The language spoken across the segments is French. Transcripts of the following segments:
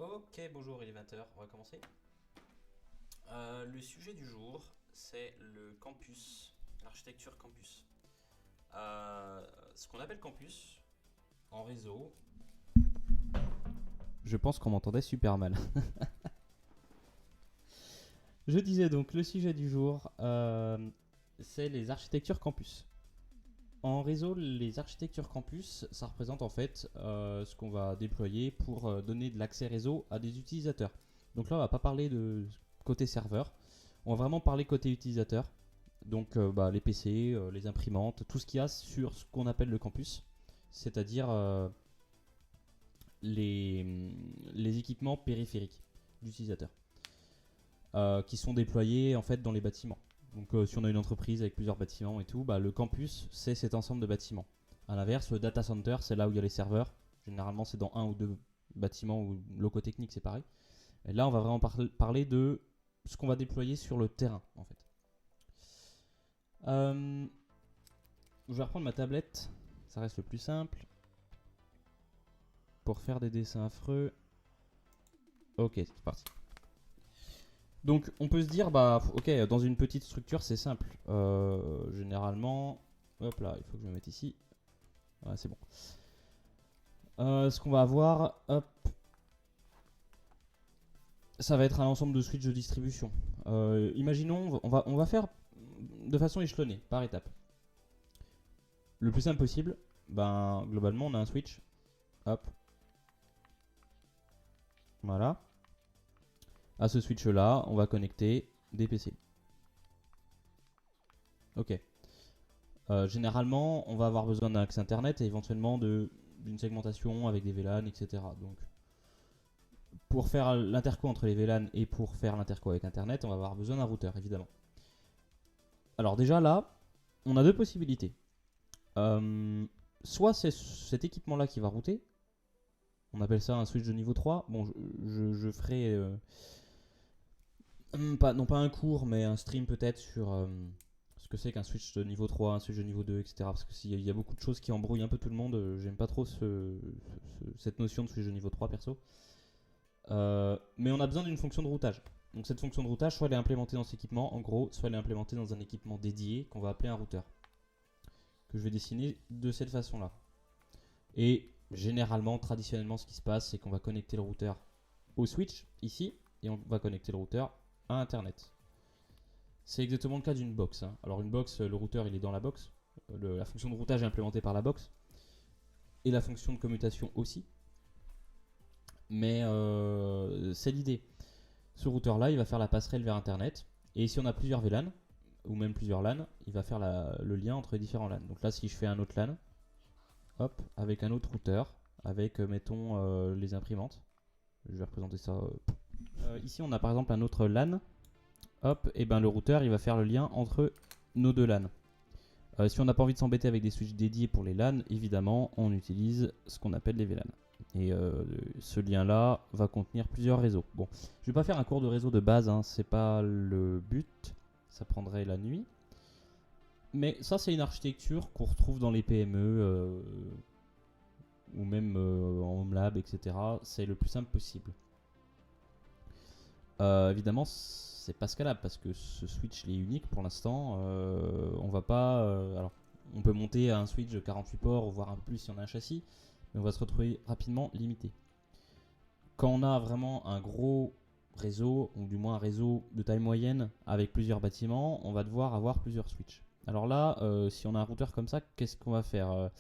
Ok, bonjour, il est 20h, on va commencer. Le sujet du jour, c'est le campus, l'architecture campus. Ce qu'on appelle campus, en réseau. Je pense qu'on m'entendait super mal. Je disais donc, le sujet du jour, c'est les architectures campus. En réseau, les architectures campus, ça représente en fait ce qu'on va déployer pour donner de l'accès réseau à des utilisateurs. Donc là, on va pas parler de côté serveur, on va vraiment parler côté utilisateur. Donc les PC, les imprimantes, tout ce qu'il y a sur ce qu'on appelle le campus, c'est-à-dire les équipements périphériques d'utilisateurs qui sont déployés en fait dans les bâtiments. Donc si on a une entreprise avec plusieurs bâtiments et tout, le campus c'est cet ensemble de bâtiments. A l'inverse, le data center c'est là où il y a les serveurs. Généralement c'est dans un ou deux bâtiments ou locaux techniques, c'est pareil. Et là on va vraiment parler de ce qu'on va déployer sur le terrain en fait. Je vais reprendre ma tablette, ça reste le plus simple. Pour faire des dessins affreux. Ok, c'est parti. Donc on peut se dire, ok, dans une petite structure c'est simple. Généralement, hop là, il faut que je me mette ici. Ouais, c'est bon. Ce qu'on va avoir, hop, ça va être un ensemble de switches de distribution. Imaginons, on va faire de façon échelonnée, par étape. Le plus simple possible, globalement on a un switch, hop, voilà. À ce switch là, on va connecter des PC. Ok. Généralement, on va avoir besoin d'un accès internet et éventuellement d'une segmentation avec des VLAN, etc. Donc, pour faire l'interco entre les VLAN et pour faire l'interco avec internet, on va avoir besoin d'un routeur, évidemment. Alors déjà là, on a deux possibilités. Soit c'est cet équipement-là qui va router. On appelle ça un switch de niveau 3. Bon, je ferai non pas un cours, mais un stream peut-être sur ce que c'est qu'un switch de niveau 3, un switch de niveau 2, etc. Parce qu'il y a beaucoup de choses qui embrouillent un peu tout le monde. J'aime pas trop cette notion de switch de niveau 3 perso. Mais on a besoin d'une fonction de routage. Donc cette fonction de routage, soit elle est implémentée dans cet équipement, en gros, soit elle est implémentée dans un équipement dédié qu'on va appeler un routeur. Que je vais dessiner de cette façon-là. Et généralement, traditionnellement, ce qui se passe, c'est qu'on va connecter le routeur au switch, ici, et on va connecter le routeur à Internet. C'est exactement le cas d'une box. Alors une box, le routeur il est dans la box. La fonction de routage est implémentée par la box. Et la fonction de commutation aussi. Mais c'est l'idée. Ce routeur là, il va faire la passerelle vers Internet. Et si on a plusieurs VLAN, ou même plusieurs LAN, il va faire le lien entre les différents LAN. Donc là, si je fais un autre LAN, hop, avec un autre routeur, avec, mettons, les imprimantes. Je vais représenter ça. Ici, on a par exemple un autre LAN. Hop, et le routeur, il va faire le lien entre nos deux LAN. Si on n'a pas envie de s'embêter avec des switches dédiés pour les LAN, évidemment, on utilise ce qu'on appelle les VLAN. Et ce lien-là va contenir plusieurs réseaux. Bon, je vais pas faire un cours de réseau de base, c'est pas le but. Ça prendrait la nuit. Mais ça, c'est une architecture qu'on retrouve dans les PME ou même en Home Lab, etc. C'est le plus simple possible. Évidemment, c'est pas scalable parce que ce switch il est unique pour l'instant. On va pas. Alors, on peut monter à un switch de 48 ports, voire un peu plus si on a un châssis, mais on va se retrouver rapidement limité. Quand on a vraiment un gros réseau, ou du moins un réseau de taille moyenne avec plusieurs bâtiments, on va devoir avoir plusieurs switches. Alors là, si on a un routeur comme ça, qu'est-ce qu'on va faire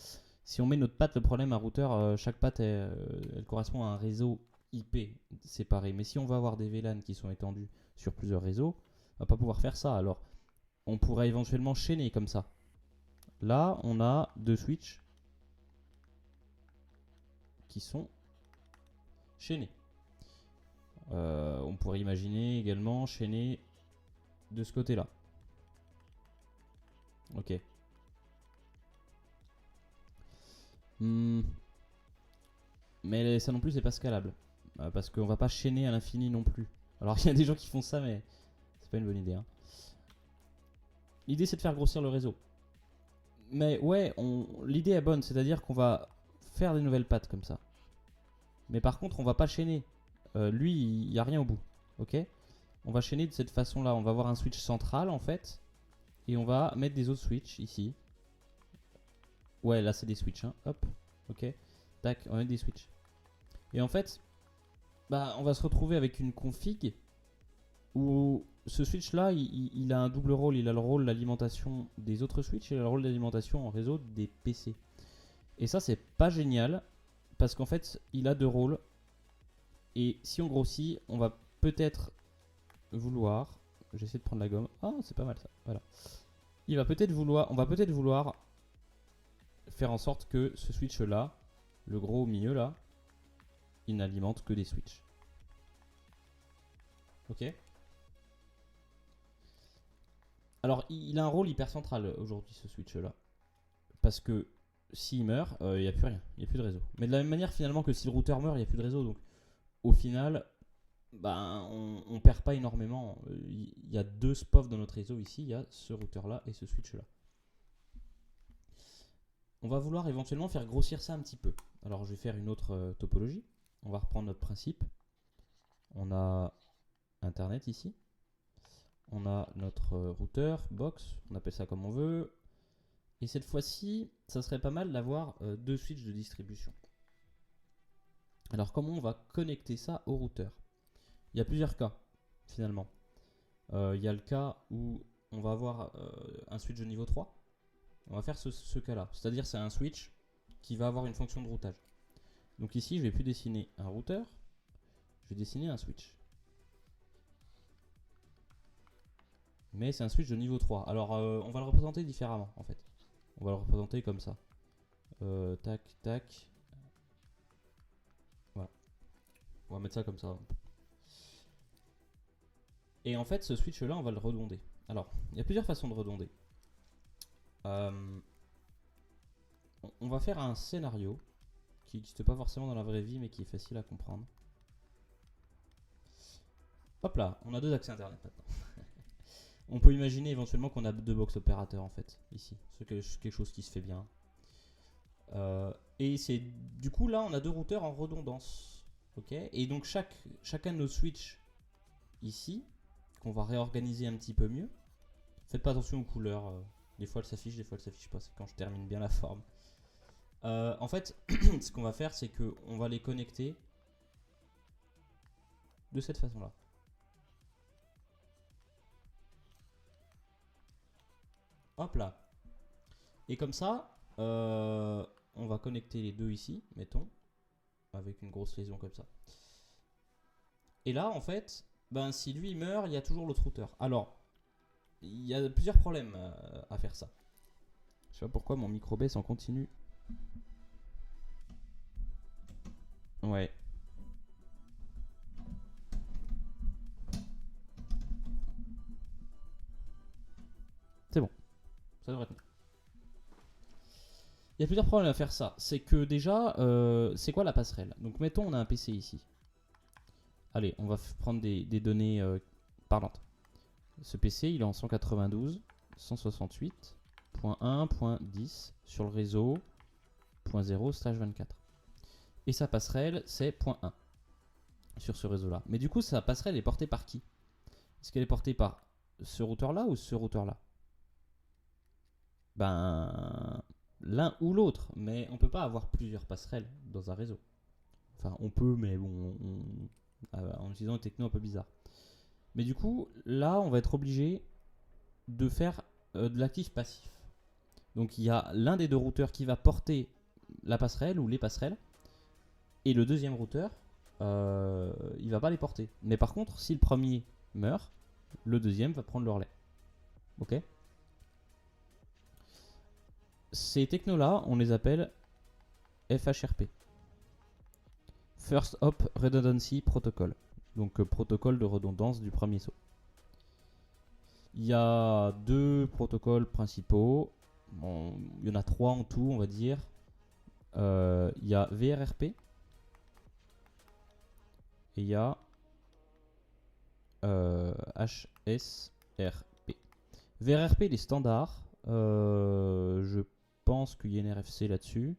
Si on met notre patte, le problème, un routeur, chaque patte, elle correspond à un réseau IP séparé. Mais si on va avoir des VLAN qui sont étendus sur plusieurs réseaux, on va pas pouvoir faire ça. Alors, on pourrait éventuellement chaîner comme ça. Là, on a deux switches qui sont chaînés. On pourrait imaginer également chaîner de ce côté-là. Ok. Mais ça non plus, c'est pas scalable. Parce qu'on va pas chaîner à l'infini non plus. Alors, il y a des gens qui font ça, mais c'est pas une bonne idée. L'idée, c'est de faire grossir le réseau. Mais ouais, l'idée est bonne, c'est-à-dire qu'on va faire des nouvelles pattes comme ça. Mais par contre, on va pas chaîner lui, il n'y a rien au bout. Ok. On va chaîner de cette façon-là. On va avoir un switch central en fait. Et on va mettre des autres switches ici. Ouais, là c'est des switches. Hein. Hop. Ok. Tac, on va mettre des switches. Et en fait, bah, on va se retrouver avec une config où ce switch là, il a un double rôle. Il a le rôle d'alimentation des autres switches et il a le rôle d'alimentation en réseau des PC. Et ça, c'est pas génial parce qu'en fait, il a deux rôles. Et si on grossit, on va peut-être vouloir. J'essaie de prendre la gomme. Ah, c'est pas mal ça. Voilà. On va peut-être vouloir faire en sorte que ce switch là, le gros au milieu là, il n'alimente que des switches. Ok. Alors, il a un rôle hyper central aujourd'hui, ce switch-là. Parce que s'il meurt, il n'y a plus rien, il n'y a plus de réseau. Mais de la même manière, finalement, que si le routeur meurt, il n'y a plus de réseau. Donc, au final, ben, on perd pas énormément. Il y a deux SPOF dans notre réseau ici. Il y a ce routeur-là et ce switch-là. On va vouloir éventuellement faire grossir ça un petit peu. Alors, je vais faire une autre topologie. On va reprendre notre principe. On a Internet ici. On a notre routeur, box, on appelle ça comme on veut. Et cette fois-ci, ça serait pas mal d'avoir deux switches de distribution. Alors comment on va connecter ça au routeur? Il y a plusieurs cas finalement. Il y a le cas où on va avoir un switch de niveau 3. On va faire ce cas-là. C'est-à-dire c'est un switch qui va avoir une fonction de routage. Donc ici, je vais plus dessiner un routeur, je vais dessiner un switch. Mais c'est un switch de niveau 3. Alors on va le représenter différemment en fait. On va le représenter comme ça. Tac, tac. Voilà. On va mettre ça comme ça. Et en fait, ce switch là, on va le redonder. Alors, il y a plusieurs façons de redonder. On va faire un scénario qui n'existe pas forcément dans la vraie vie, mais qui est facile à comprendre. Hop là, on a deux accès internet maintenant. On peut imaginer éventuellement qu'on a deux box opérateurs en fait, ici. C'est quelque chose qui se fait bien. Et c'est du coup là, on a deux routeurs en redondance. Ok. Et donc chacun de nos switches ici, qu'on va réorganiser un petit peu mieux. Faites pas attention aux couleurs. Des fois elles s'affichent, des fois elles s'affichent pas. C'est quand je termine bien la forme. En fait, ce qu'on va faire, c'est qu'on va les connecter de cette façon-là. Hop là. Et comme ça, on va connecter les deux ici, mettons, avec une grosse liaison comme ça. Et là, en fait, ben, si lui meurt, il y a toujours l'autre routeur. Alors, il y a plusieurs problèmes à faire ça. Je sais pas pourquoi mon micro baisse en continu. Ouais. C'est bon. Ça devrait tenir. Il y a plusieurs problèmes à faire ça. C'est que déjà, c'est quoi la passerelle? Donc mettons on a un PC ici. Allez, on va prendre des données parlantes. Ce PC, il est en 192.168.1.10 sur le réseau .0/24. Et sa passerelle, c'est .1 sur ce réseau-là. Mais du coup, sa passerelle est portée par qui? Est-ce qu'elle est portée par ce routeur-là ou ce routeur-là? Ben, l'un ou l'autre. Mais on ne peut pas avoir plusieurs passerelles dans un réseau. Enfin, on peut, mais bon, en utilisant une techno un peu bizarre. Mais du coup, là, on va être obligé de faire de l'actif-passif. Donc, il y a l'un des deux routeurs qui va porter la passerelle ou les passerelles. Et le deuxième routeur, il va pas les porter. Mais par contre, si le premier meurt, le deuxième va prendre le relais. Ok. Ces technos-là, on les appelle FHRP. First Hop Redundancy Protocol. Donc protocole de redondance du premier saut. Il y a deux protocoles principaux. Bon, il y en a trois en tout, on va dire. Il y a VRRP. Et il y a HSRP. VRRP, les standards. Je pense qu'il y a une RFC là-dessus.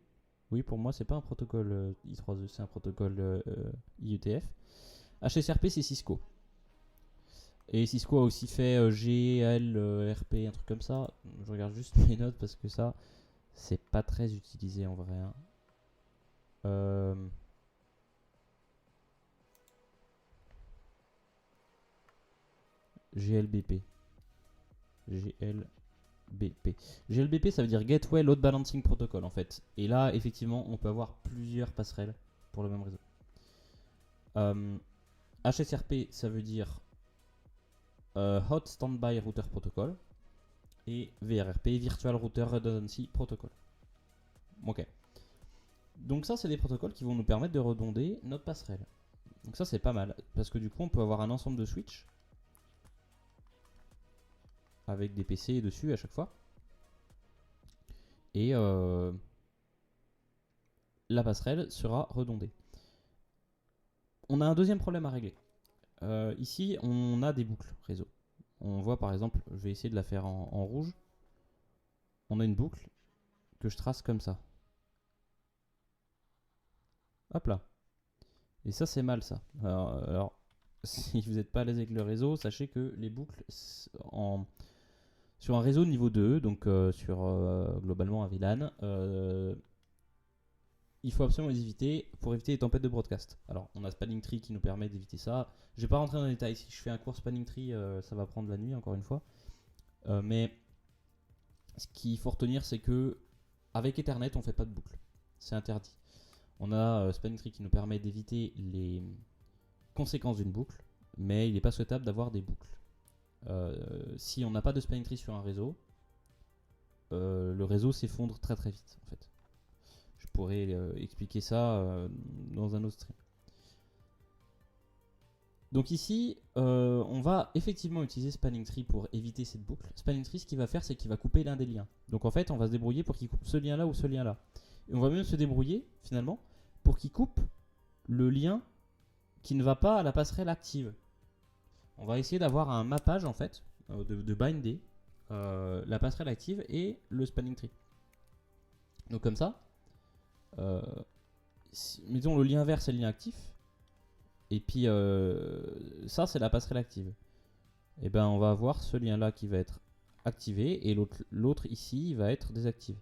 Oui, pour moi, c'est pas un protocole I3E, c'est un protocole IETF. HSRP, c'est Cisco. Et Cisco a aussi fait GLRP, un truc comme ça. Je regarde juste mes notes parce que ça, c'est pas très utilisé en vrai. Hein. GLBP. GLBP. GLBP, ça veut dire Gateway Load Balancing Protocol en fait. Et là, effectivement, on peut avoir plusieurs passerelles pour le même réseau. HSRP, ça veut dire Hot Standby Router Protocol. Et VRRP, Virtual Router Redundancy Protocol. Ok. Donc ça, c'est des protocoles qui vont nous permettre de redonder notre passerelle. Donc ça, c'est pas mal. Parce que du coup, on peut avoir un ensemble de switches avec des PC dessus à chaque fois. Et la passerelle sera redondée. On a un deuxième problème à régler. Ici, on a des boucles réseau. On voit par exemple, je vais essayer de la faire en rouge. On a une boucle que je trace comme ça. Hop là. Et ça, c'est mal ça. Alors si vous n'êtes pas à l'aise avec le réseau, sachez que les boucles sur un réseau niveau 2, donc sur globalement un VLAN, il faut absolument les éviter pour éviter les tempêtes de broadcast. Alors, on a Spanning Tree qui nous permet d'éviter ça. Je ne vais pas rentrer dans les détails. Si je fais un cours Spanning Tree, ça va prendre la nuit, encore une fois. Mais ce qu'il faut retenir, c'est que avec Ethernet, on ne fait pas de boucle. C'est interdit. On a Spanning Tree qui nous permet d'éviter les conséquences d'une boucle, mais il n'est pas souhaitable d'avoir des boucles. Si on n'a pas de Spanning Tree sur un réseau, le réseau s'effondre très très vite, en fait. Je pourrais expliquer ça dans un autre stream. Donc ici, on va effectivement utiliser Spanning Tree pour éviter cette boucle. Spanning Tree, ce qu'il va faire, c'est qu'il va couper l'un des liens. Donc en fait, on va se débrouiller pour qu'il coupe ce lien-là ou ce lien-là. Et on va même se débrouiller, finalement, pour qu'il coupe le lien qui ne va pas à la passerelle active. On va essayer d'avoir un mappage, en fait, de binder la passerelle active et le Spanning Tree. Donc comme ça, mettons le lien vert, c'est le lien actif. Et puis ça, c'est la passerelle active. Et ben, on va avoir ce lien là qui va être activé et l'autre ici va être désactivé.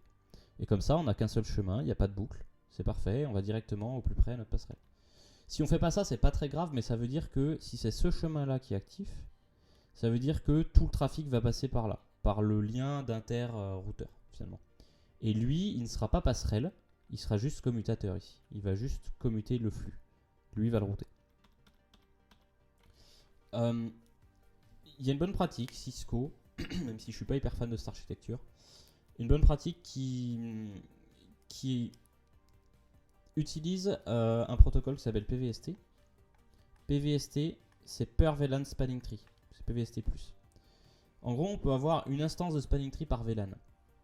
Et comme ça, on n'a qu'un seul chemin, il n'y a pas de boucle. C'est parfait, on va directement au plus près à notre passerelle. Si on fait pas ça, c'est pas très grave, mais ça veut dire que si c'est ce chemin là qui est actif, ça veut dire que tout le trafic va passer par là, par le lien d'inter-routeur finalement. Et lui, il ne sera pas passerelle, il sera juste commutateur ici. Il va juste commuter le flux. Lui, il va le router. Il y a une bonne pratique, Cisco, même si je suis pas hyper fan de cette architecture, une bonne pratique qui utilise un protocole qui s'appelle PVST. PVST, c'est Per VLAN Spanning Tree. C'est PVST+. En gros, on peut avoir une instance de Spanning Tree par VLAN.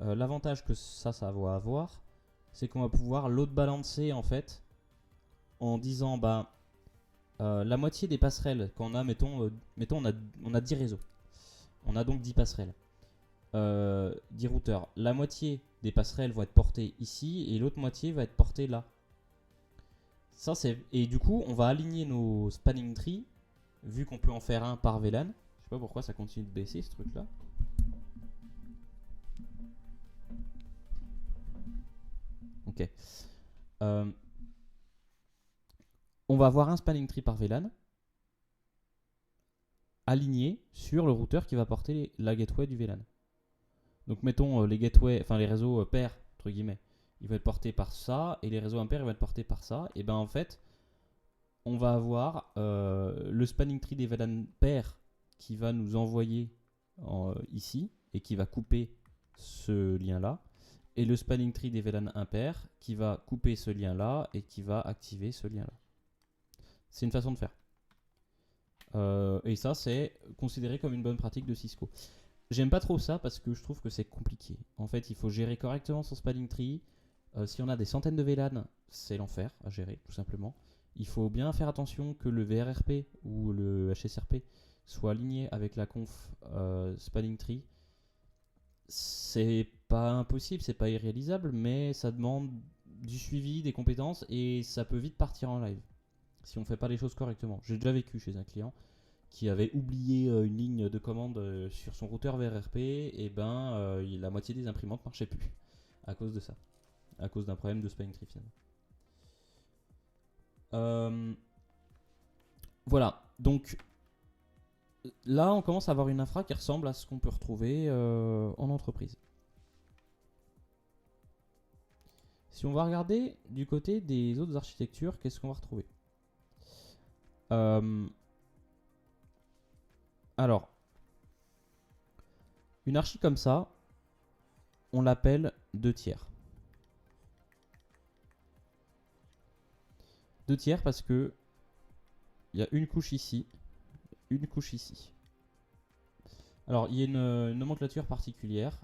L'avantage que ça va avoir, c'est qu'on va pouvoir load balancer en fait en disant bah la moitié des passerelles qu'on a, mettons on a 10 réseaux. On a donc 10 passerelles. 10 routeurs. La moitié des passerelles vont être portées ici et l'autre moitié va être portée là. Ça, et du coup, on va aligner nos spanning trees, vu qu'on peut en faire un par VLAN. Je sais pas pourquoi ça continue de baisser ce truc là. Ok. On va avoir un spanning tree par VLAN aligné sur le routeur qui va porter la gateway du VLAN. Donc mettons les gateways, enfin les réseaux pairs entre guillemets, ils vont être portés par ça et les réseaux impairs ils vont être portés par ça. Et ben en fait, on va avoir le spanning tree des VLAN pairs qui va nous envoyer ici et qui va couper ce lien là, et le spanning tree des VLAN impairs qui va couper ce lien là et qui va activer ce lien là. C'est une façon de faire. Et ça, c'est considéré comme une bonne pratique de Cisco. J'aime pas trop ça parce que je trouve que c'est compliqué. En fait, il faut gérer correctement son spanning tree. Si on a des centaines de VLAN, c'est l'enfer à gérer, tout simplement. Il faut bien faire attention que le VRRP ou le HSRP soit aligné avec la conf spanning tree. C'est pas impossible, c'est pas irréalisable, mais ça demande du suivi, des compétences et ça peut vite partir en live. si on fait pas les choses correctement. J'ai déjà vécu chez un client qui avait oublié une ligne de commande sur son routeur VRRP, et la moitié des imprimantes marchaient plus à cause de ça, à cause d'un problème de spanning tree finalement. Voilà, donc là on commence à avoir une infra qui ressemble à ce qu'on peut retrouver en entreprise. Si on va regarder du côté des autres architectures, qu'est-ce qu'on va retrouver? Alors, une archi comme ça, on l'appelle 2 tiers. 2 tiers parce que il y a une couche ici, une couche ici. Alors, il y a une nomenclature particulière.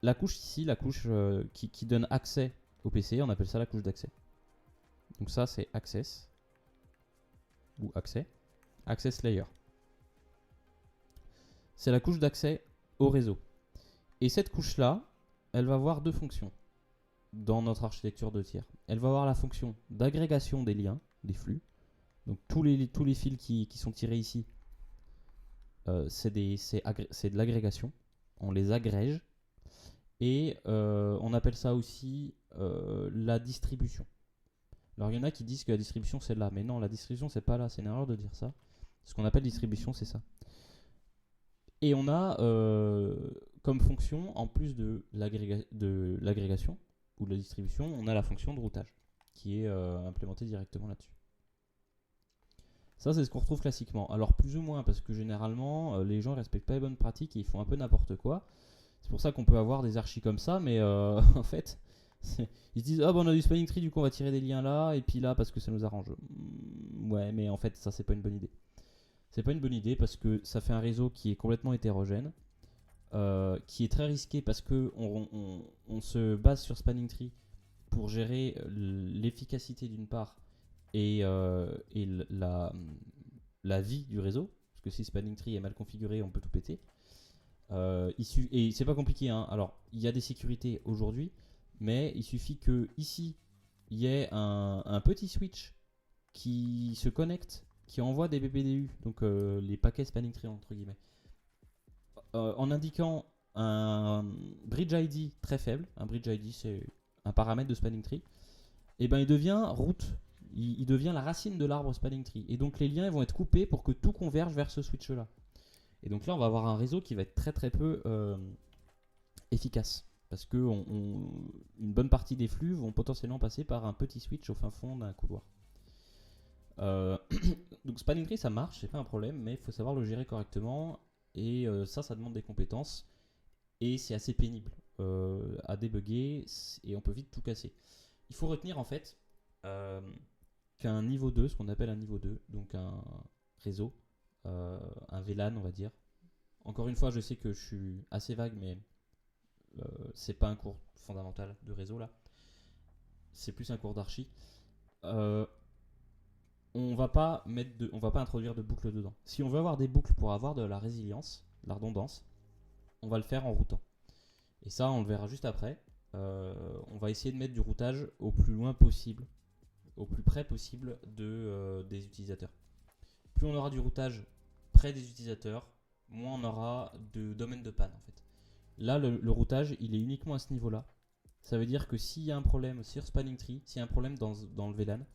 La couche ici, la couche qui donne accès au PC, on appelle ça la couche d'accès. Donc ça, c'est access ou accès. Access layer. C'est la couche d'accès au réseau. Et cette couche-là, elle va avoir 2 fonctions dans notre architecture 2 tiers. Elle va avoir la fonction d'agrégation des liens, des flux. Donc tous les fils qui sont tirés ici, c'est de l'agrégation. On les agrège. Et on appelle ça aussi la distribution. Alors il y en a qui disent que la distribution c'est là, mais non, la distribution c'est pas là, c'est une erreur de dire ça. Ce qu'on appelle distribution c'est ça. Et on a comme fonction, en plus de l'agrégation ou de la distribution, on a la fonction de routage qui est implémentée directement là-dessus. Ça c'est ce qu'on retrouve classiquement. Alors plus ou moins parce que généralement les gens ne respectent pas les bonnes pratiques et ils font un peu n'importe quoi. C'est pour ça qu'on peut avoir des archis comme ça, mais en fait, ils se disent ah on a du spanning tree, du coup on va tirer des liens là et puis là parce que ça nous arrange. Ouais, mais en fait ça c'est pas une bonne idée. C'est pas une bonne idée parce que ça fait un réseau qui est complètement hétérogène, qui est très risqué parce que on se base sur spanning tree pour gérer l'efficacité d'une part et la vie du réseau, parce que si spanning tree est mal configuré, on peut tout péter. Et c'est pas compliqué, hein. Alors il y a des sécurités aujourd'hui, mais il suffit que ici il y ait un petit switch qui se connecte, qui envoie des BPDU, donc les paquets spanning tree entre guillemets, en indiquant un bridge ID très faible. Un bridge ID c'est un paramètre de spanning tree. Et ben il devient route, il devient la racine de l'arbre spanning tree. Et donc les liens vont être coupés pour que tout converge vers ce switch là. Et donc là, on va avoir un réseau qui va être très très peu efficace. Parce que une bonne partie des flux vont potentiellement passer par un petit switch au fin fond d'un couloir. Donc spanning tree, ça marche, c'est pas un problème, mais il faut savoir le gérer correctement. Et ça demande des compétences. Et c'est assez pénible à débugger. Et on peut vite tout casser. Il faut retenir en fait qu'un niveau 2, ce qu'on appelle un niveau 2, donc un réseau, un VLAN on va dire. Encore une fois, je sais que je suis assez vague, mais c'est pas un cours fondamental de réseau là. C'est plus un cours d'archi. On va pas introduire de boucles dedans. Si on veut avoir des boucles pour avoir de la résilience, de la redondance, on va le faire en routant. Et ça, on le verra juste après. On va essayer de mettre du routage au plus loin possible, au plus près possible des utilisateurs. Plus on aura du routage près des utilisateurs, moins on aura de domaine de panne en fait. Là, le routage, il est uniquement à ce niveau-là. Ça veut dire que s'il y a un problème sur spanning tree, s'il y a un problème dans le VLAN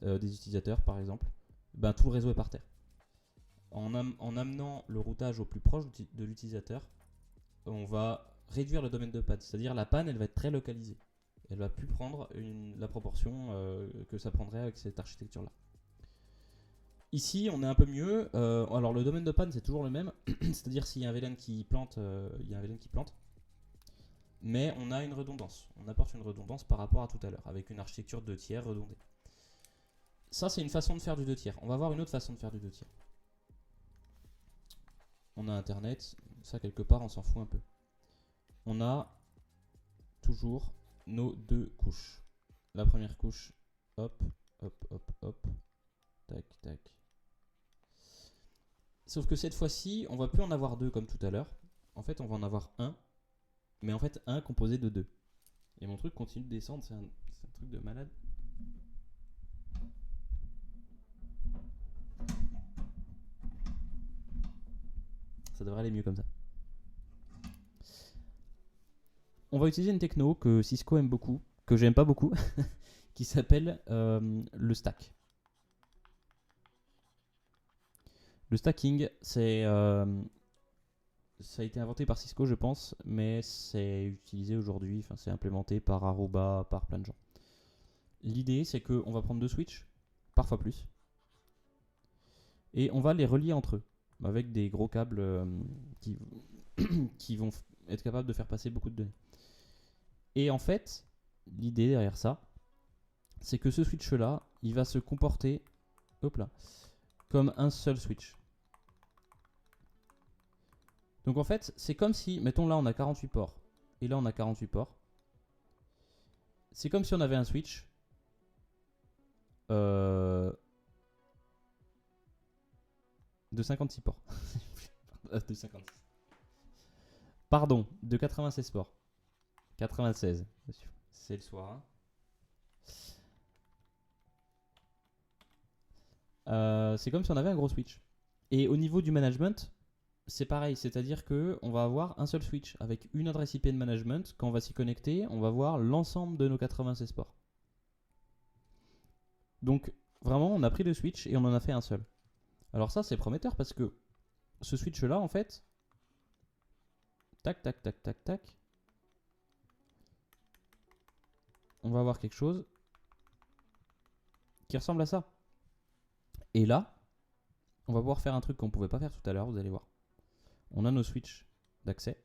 des utilisateurs par exemple, ben tout le réseau est par terre. En amenant le routage au plus proche de l'utilisateur, on va réduire le domaine de panne. C'est-à-dire la panne, elle va être très localisée. Elle va plus prendre la proportion que ça prendrait avec cette architecture-là. Ici, on est un peu mieux. Alors, le domaine de panne, c'est toujours le même. C'est-à-dire, s'il y a un VLAN qui plante, il y a un VLAN qui plante. Mais on a une redondance. On apporte une redondance par rapport à tout à l'heure, avec une architecture 2 tiers redondée. Ça, c'est une façon de faire du 2 tiers. On va voir une autre façon de faire du 2 tiers. On a Internet. Ça, quelque part, on s'en fout un peu. On a toujours nos 2 couches. La première couche, hop, hop, hop, hop. Tac, tac. Sauf que cette fois-ci, on va plus en avoir 2 comme tout à l'heure. En fait, on va en avoir un, mais en fait un composé de 2. Et mon truc continue de descendre, c'est un truc de malade. Ça devrait aller mieux comme ça. On va utiliser une techno que Cisco aime beaucoup, que j'aime pas beaucoup, qui s'appelle le stack. Le stacking, ça a été inventé par Cisco, je pense, mais c'est utilisé aujourd'hui, enfin c'est implémenté par Aruba, par plein de gens. L'idée, c'est qu'on va prendre deux switches, parfois plus, et on va les relier entre eux avec des gros câbles qui vont être capables de faire passer beaucoup de données. Et en fait, l'idée derrière ça, c'est que ce switch-là, il va se comporter comme un seul switch. Donc en fait, c'est comme si, mettons là on a 48 ports, et là on a 48 ports. C'est comme si on avait un switch de 56 ports. De 56. Pardon, de 96 ports. 96, c'est le soir. C'est comme si on avait un gros switch. Et au niveau du management, c'est pareil, c'est-à-dire qu'on va avoir un seul switch avec une adresse IP de management. Quand on va s'y connecter, on va voir l'ensemble de nos 96 ports. Donc vraiment, on a pris le switch et on en a fait un seul. Alors ça, c'est prometteur parce que ce switch-là, en fait, tac, tac, tac, tac, tac, on va avoir quelque chose qui ressemble à ça. Et là, on va pouvoir faire un truc qu'on ne pouvait pas faire tout à l'heure, vous allez voir. On a nos switches d'accès.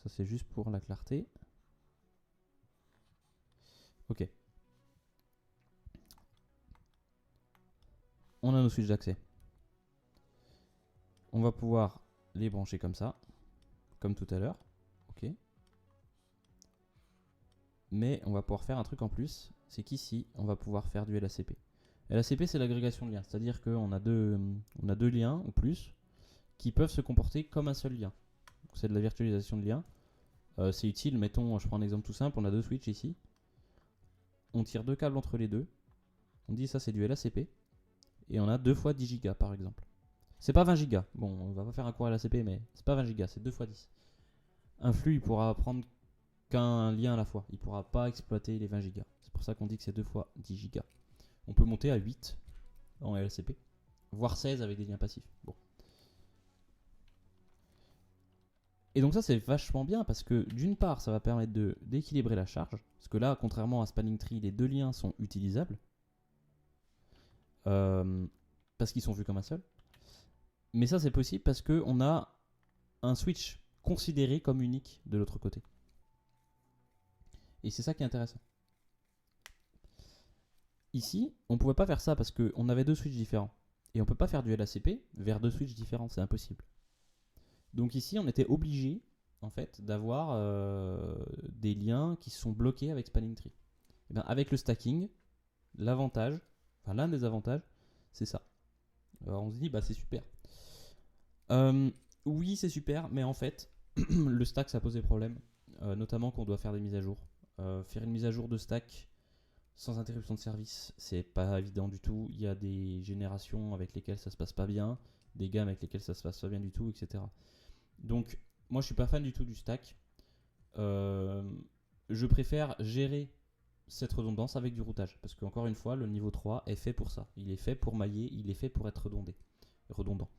Ça, c'est juste pour la clarté. Ok. On a nos switches d'accès. On va pouvoir les brancher comme ça, comme tout à l'heure. Ok. Mais on va pouvoir faire un truc en plus, c'est qu'ici, on va pouvoir faire du LACP. LACP, c'est l'agrégation de liens, c'est-à-dire qu'on a deux liens ou plus qui peuvent se comporter comme un seul lien. C'est de la virtualisation de liens. C'est utile, mettons, je prends un exemple tout simple, on a deux switches ici. On tire deux câbles entre les deux. On dit ça c'est du LACP. Et on a 2 fois 10 Go par exemple. C'est pas 20 Go. Bon, on va pas faire un cours LACP, mais c'est pas 20 Go, c'est 2 fois 10. Un flux, il pourra prendre qu'un lien à la fois. Il pourra pas exploiter les 20 Go. C'est pour ça qu'on dit que c'est 2 fois 10 Go. On peut monter à 8 en LACP, voire 16 avec des liens passifs. Bon. Et donc ça c'est vachement bien parce que d'une part ça va permettre d'équilibrer la charge, parce que là contrairement à Spanning Tree les deux liens sont utilisables, parce qu'ils sont vus comme un seul. Mais ça c'est possible parce qu'on a un switch considéré comme unique de l'autre côté. Et c'est ça qui est intéressant. Ici on ne pouvait pas faire ça parce qu'on avait deux switches différents. Et on ne peut pas faire du LACP vers deux switches différents, c'est impossible. Donc ici, on était obligé en fait d'avoir des liens qui sont bloqués avec Spanning Tree. Et bien, avec le stacking, l'avantage, enfin l'un des avantages, c'est ça. Alors on se dit, bah c'est super. Oui, c'est super, mais en fait, le stack, ça pose des problèmes, notamment quand on doit faire des mises à jour. Faire une mise à jour de stack sans interruption de service, c'est pas évident du tout. Il y a des générations avec lesquelles ça se passe pas bien, des gammes avec lesquelles ça se passe pas bien du tout, etc. Donc, moi, je suis pas fan du tout du stack. Je préfère gérer cette redondance avec du routage. Parce qu'encore une fois, le niveau 3 est fait pour ça. Il est fait pour mailler, il est fait pour être redondant.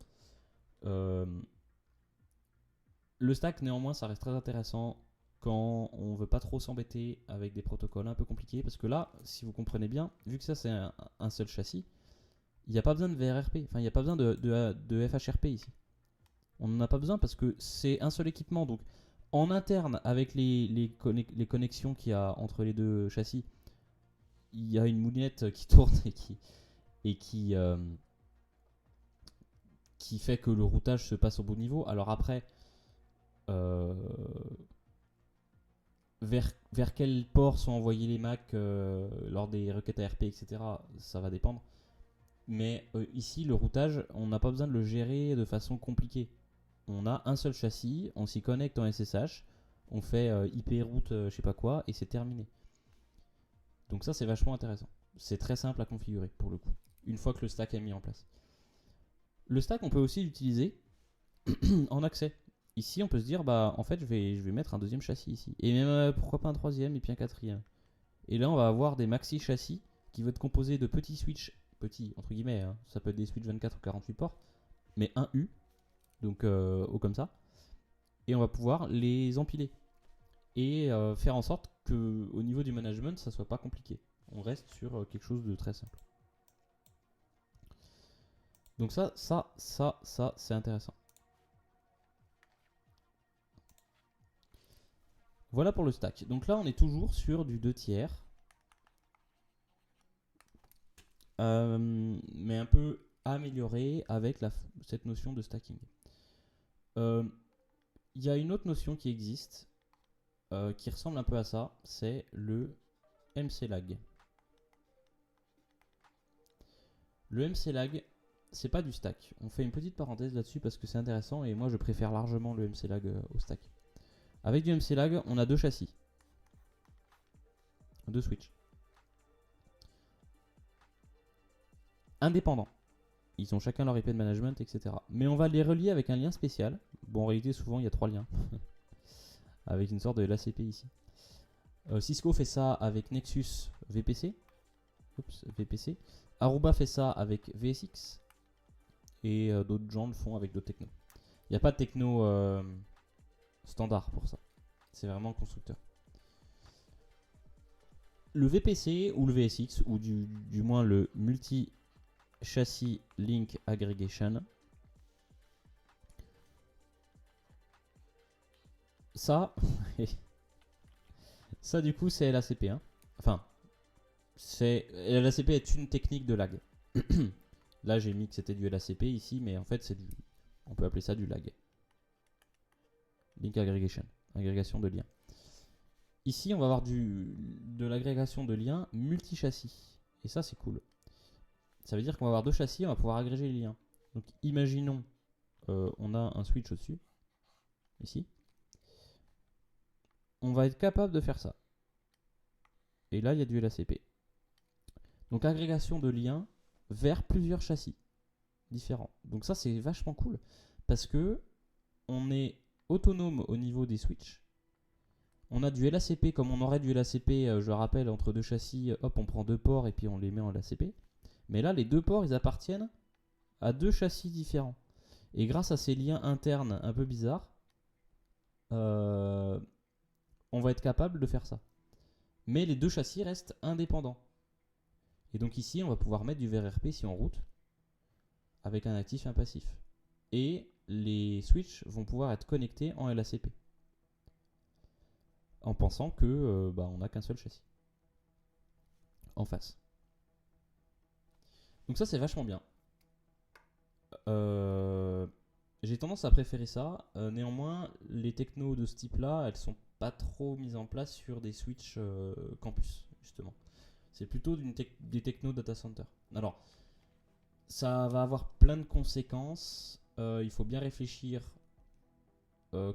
Le stack, néanmoins, ça reste très intéressant quand on veut pas trop s'embêter avec des protocoles un peu compliqués. Parce que là, si vous comprenez bien, vu que ça, c'est un seul châssis, il n'y a pas besoin de VRRP. Enfin, il n'y a pas besoin de FHRP ici. On n'en a pas besoin parce que c'est un seul équipement. Donc, en interne, avec les connexions qu'il y a entre les deux châssis, il y a une moulinette qui tourne et qui fait que le routage se passe au bon niveau. Alors après, vers quel port sont envoyés les Mac lors des requêtes ARP, etc., ça va dépendre. Mais ici, le routage, on n'a pas besoin de le gérer de façon compliquée. On a un seul châssis, on s'y connecte en SSH, on fait IP route je sais pas quoi et c'est terminé. Donc ça c'est vachement intéressant. C'est très simple à configurer pour le coup, une fois que le stack est mis en place. Le stack on peut aussi l'utiliser en accès. Ici on peut se dire bah en fait je vais mettre un deuxième châssis ici. Et même pourquoi pas un troisième et puis un quatrième. Et là on va avoir des maxi châssis qui vont être composés de petits switches, petits entre guillemets, hein. Ça peut être des switches 24 ou 48 ports, mais un U, donc comme ça. Et on va pouvoir les empiler. Et faire en sorte que au niveau du management ça soit pas compliqué. On reste sur quelque chose de très simple. Donc ça c'est intéressant. Voilà pour le stack. Donc là on est toujours sur du 2 tiers. Mais un peu amélioré avec cette notion de stacking. Il y a une autre notion qui existe qui ressemble un peu à ça, c'est le MCLag. Le MCLag, c'est pas du stack. On fait une petite parenthèse là-dessus parce que c'est intéressant et moi je préfère largement le MCLag au stack. Avec du MCLag, on a deux châssis, deux switches, indépendants. Ils ont chacun leur IP de management, etc. Mais on va les relier avec un lien spécial. Bon, en réalité, souvent il y a 3 liens. Avec une sorte de LACP ici. Cisco fait ça avec Nexus VPC. Oups, VPC. Aruba fait ça avec VSX. Et d'autres gens le font avec d'autres technos. Il n'y a pas de techno standard pour ça. C'est vraiment constructeur. Le VPC ou le VSX, ou du moins le Multi-Chassis Link Aggregation, ça, ça du coup c'est LACP. Hein. Enfin, LACP est une technique de lag. Là j'ai mis que c'était du LACP ici, mais en fait c'est on peut appeler ça du lag. Link Aggregation, agrégation de liens. Ici on va avoir de l'agrégation de liens multi-châssis. Et ça c'est cool. Ça veut dire qu'on va avoir deux châssis, on va pouvoir agréger les liens. Donc imaginons, on a un switch au-dessus, ici. On va être capable de faire ça. Et là il y a du LACP. Donc agrégation de liens vers plusieurs châssis différents. Donc ça c'est vachement cool parce que on est autonome au niveau des switches. On a du LACP comme on aurait du LACP, je rappelle, entre deux châssis, hop, on prend deux ports et puis on les met en LACP. Mais là, les deux ports, ils appartiennent à deux châssis différents. Et grâce à ces liens internes un peu bizarres, on va être capable de faire ça. Mais les deux châssis restent indépendants. Et donc ici, on va pouvoir mettre du VRRP si on route, avec un actif et un passif. Et les switches vont pouvoir être connectés en LACP. En pensant que on n'a qu'un seul châssis en face. Donc ça c'est vachement bien. J'ai tendance à préférer ça. Néanmoins, les technos de ce type-là, elles sont pas trop mises en place sur des switches campus, justement. C'est plutôt des technos data center. Alors, ça va avoir plein de conséquences. Il faut bien réfléchir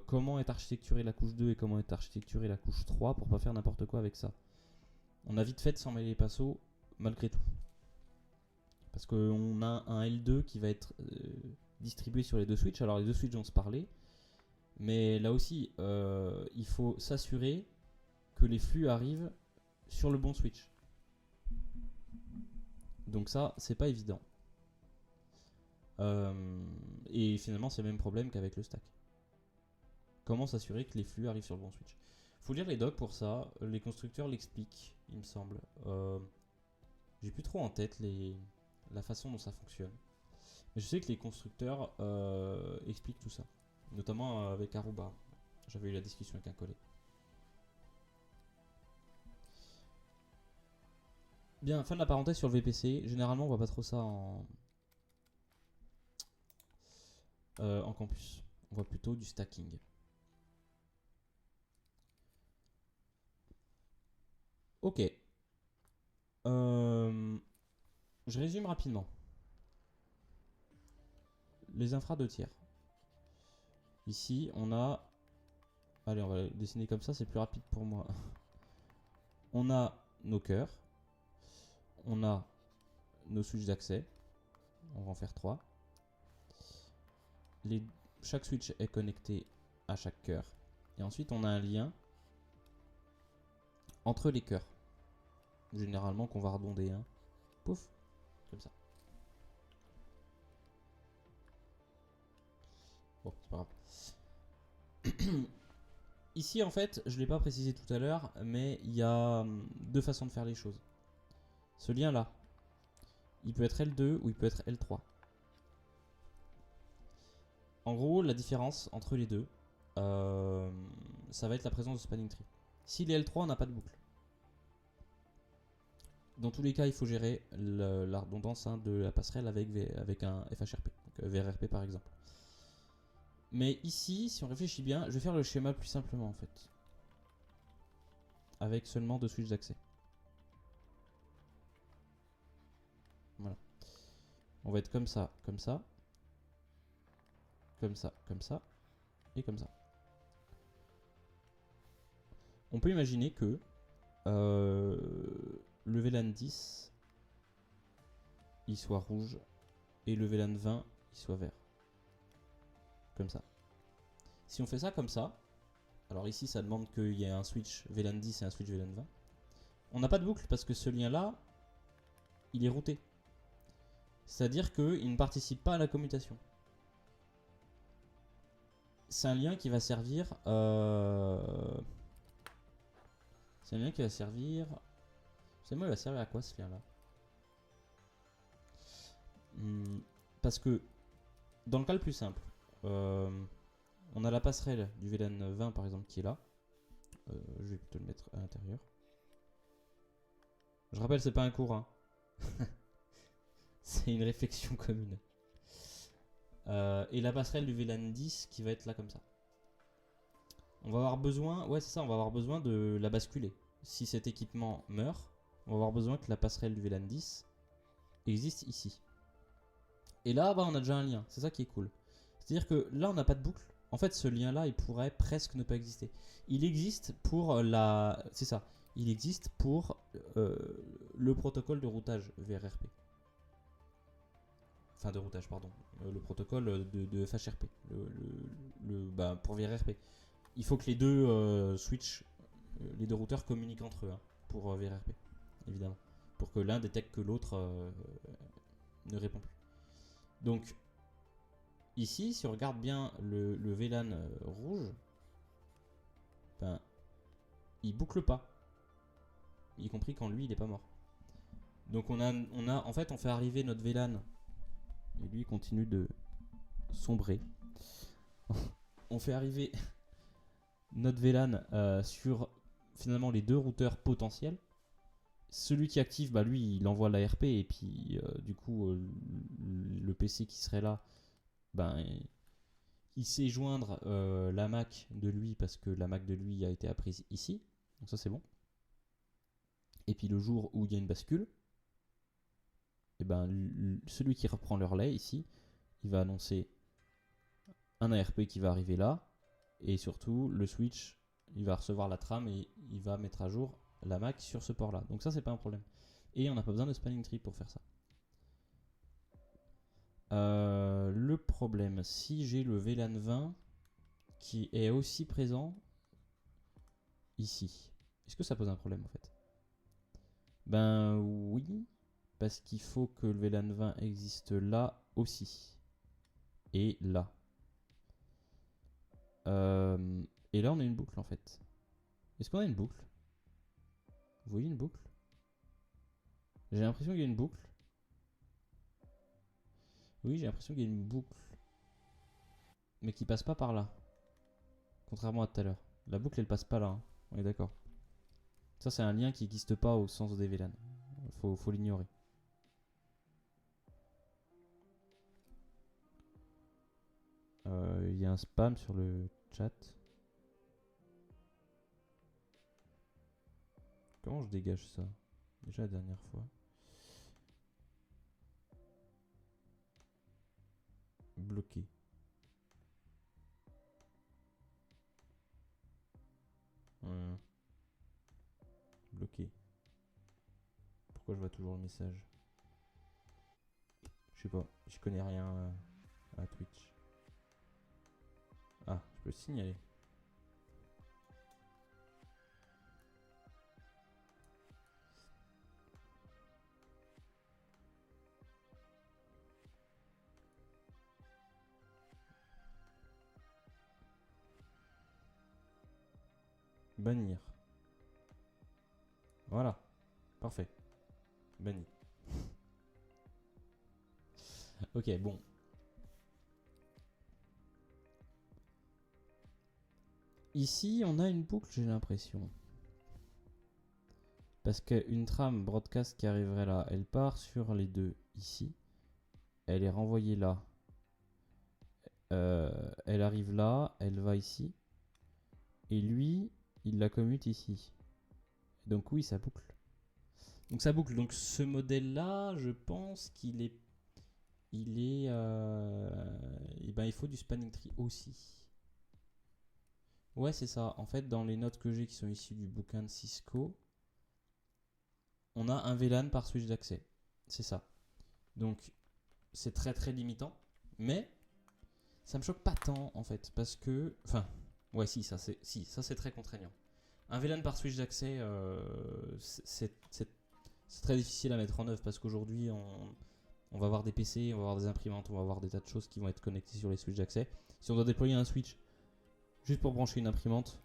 comment est architecturée la couche 2 et comment est architecturée la couche 3 pour pas faire n'importe quoi avec ça. On a vite fait de s'en mêler les pinceaux, malgré tout. Parce qu'on a un L2 qui va être distribué sur les deux switches. Alors les deux switches vont se parler. Mais là aussi, il faut s'assurer que les flux arrivent sur le bon switch. Donc ça, c'est pas évident. Et finalement, c'est le même problème qu'avec le stack. Comment s'assurer que les flux arrivent sur le bon switch? Faut lire les docs pour ça. Les constructeurs l'expliquent, il me semble. J'ai plus trop en tête la façon dont ça fonctionne. Mais je sais que les constructeurs expliquent tout ça. Notamment avec Aruba. J'avais eu la discussion avec un collègue. Bien, fin de la parenthèse sur le VPC. Généralement, on voit pas trop ça en campus. On voit plutôt du stacking. Ok. Je résume rapidement. Les infras de tiers. Ici, on a Allez, on va le dessiner comme ça, c'est plus rapide pour moi. On a nos cœurs. On a nos switches d'accès. On va en faire 3. Chaque switch est connecté à chaque cœur. Et ensuite, on a un lien entre les cœurs. Généralement, qu'on va redonder. Hein. Pouf, comme ça. Bon, c'est pas grave. Ici, en fait, je ne l'ai pas précisé tout à l'heure, mais il y a 2 façons de faire les choses. Ce lien-là, il peut être L2 ou il peut être L3. En gros, la différence entre les deux, ça va être la présence de spanning tree. S'il est L3, on n'a pas de boucle. Dans tous les cas, il faut gérer la redondance de la passerelle avec un FHRP, donc VRRP par exemple. Mais ici, si on réfléchit bien, je vais faire le schéma plus simplement en fait. Avec seulement 2 switches d'accès. Voilà. On va être comme ça, comme ça. Comme ça, comme ça. Et comme ça. On peut imaginer que le VLAN 10 il soit rouge et le VLAN 20 il soit vert. Comme ça. Si on fait ça comme ça, alors ici ça demande qu'il y ait un switch VLAN 10 et un switch VLAN 20. On n'a pas de boucle parce que ce lien là, il est routé. C'est-à-dire qu'il ne participe pas à la commutation. C'est un lien qui va servir... C'est un lien qui va servir... Vous savez moi il va servir à quoi ce lien là? Parce que dans le cas le plus simple, on a la passerelle du VLAN 20 par exemple qui est là. Je vais plutôt le mettre à l'intérieur. Je rappelle, c'est pas un cours, hein. C'est une réflexion commune. Et la passerelle du VLAN 10 qui va être là comme ça. On va avoir besoin, ouais c'est ça, on va avoir besoin de la basculer. Si cet équipement meurt, on va avoir besoin que la passerelle du VLAN 10 existe ici. Et là, bah, on a déjà un lien, c'est ça qui est cool. C'est-à-dire que là, on n'a pas de boucle. En fait, ce lien-là, il pourrait presque ne pas exister. Il existe pour la... C'est ça. Il existe pour le protocole de routage VRRP. Enfin, de routage, pardon. Le protocole de FHRP. Bah, pour VRRP. Il faut que les deux switch, les deux routeurs communiquent entre eux hein, pour VRRP, évidemment. Pour que l'un détecte que l'autre ne répond plus. Donc, ici, si on regarde bien le VLAN rouge, ben, il boucle pas. Y compris quand lui, il est pas mort. Donc en fait, on fait arriver notre VLAN et lui, il continue de sombrer. On fait arriver notre VLAN sur finalement les deux routeurs potentiels. Celui qui active, bah lui, il envoie l'ARP et puis du coup, le PC qui serait là, ben, il sait joindre la Mac de lui parce que la Mac de lui a été apprise ici. Donc ça, c'est bon. Et puis le jour où il y a une bascule, et ben, celui qui reprend le relais ici, il va annoncer un ARP qui va arriver là. Et surtout, le switch, il va recevoir la trame et il va mettre à jour la Mac sur ce port là. Donc ça, c'est pas un problème. Et on n'a pas besoin de spanning tree pour faire ça. Le problème, si j'ai le VLAN 20 qui est aussi présent ici, est-ce que ça pose un problème en fait? Ben oui, parce qu'il faut que le VLAN 20 existe là aussi. Et là. Et là, on a une boucle en fait. Est-ce qu'on a une boucle? Vous voyez une boucle? J'ai l'impression qu'il y a une boucle. Oui, j'ai l'impression qu'il y a une boucle. Mais qui passe pas par là. Contrairement à tout à l'heure. La boucle, elle passe pas là. Hein. On est d'accord. Ça, c'est un lien qui n'existe pas au sens des VLAN. Faut l'ignorer. Il y a un spam sur le chat. Comment je dégage ça? Déjà la dernière fois. Bloqué. je vois toujours le message? Je sais pas, je connais rien à Twitch. Ah, je peux le signaler. Bannir. Voilà, parfait. Banni. Ok, bon. Ici, on a une boucle, j'ai l'impression. Parce qu'une trame broadcast qui arriverait là, elle part sur les deux ici. Elle est renvoyée là. Elle arrive là, elle va ici. Et lui, il la commute ici. Donc oui, ça boucle. Donc ça boucle. Donc ce modèle-là, je pense qu'il est... Et ben, il faut du spanning tree aussi. Ouais, c'est ça. En fait, dans les notes que j'ai qui sont issues du bouquin de Cisco, on a un VLAN par switch d'accès. C'est ça. Donc, c'est très très limitant. Mais, ça me choque pas tant, en fait. Parce que... Enfin, ouais, si, ça c'est très contraignant. Un VLAN par switch d'accès, c'est très difficile à mettre en œuvre. Parce qu'aujourd'hui, on va avoir des PC, on va avoir des imprimantes, on va avoir des tas de choses qui vont être connectées sur les switches d'accès. Si on doit déployer un switch juste pour brancher une imprimante,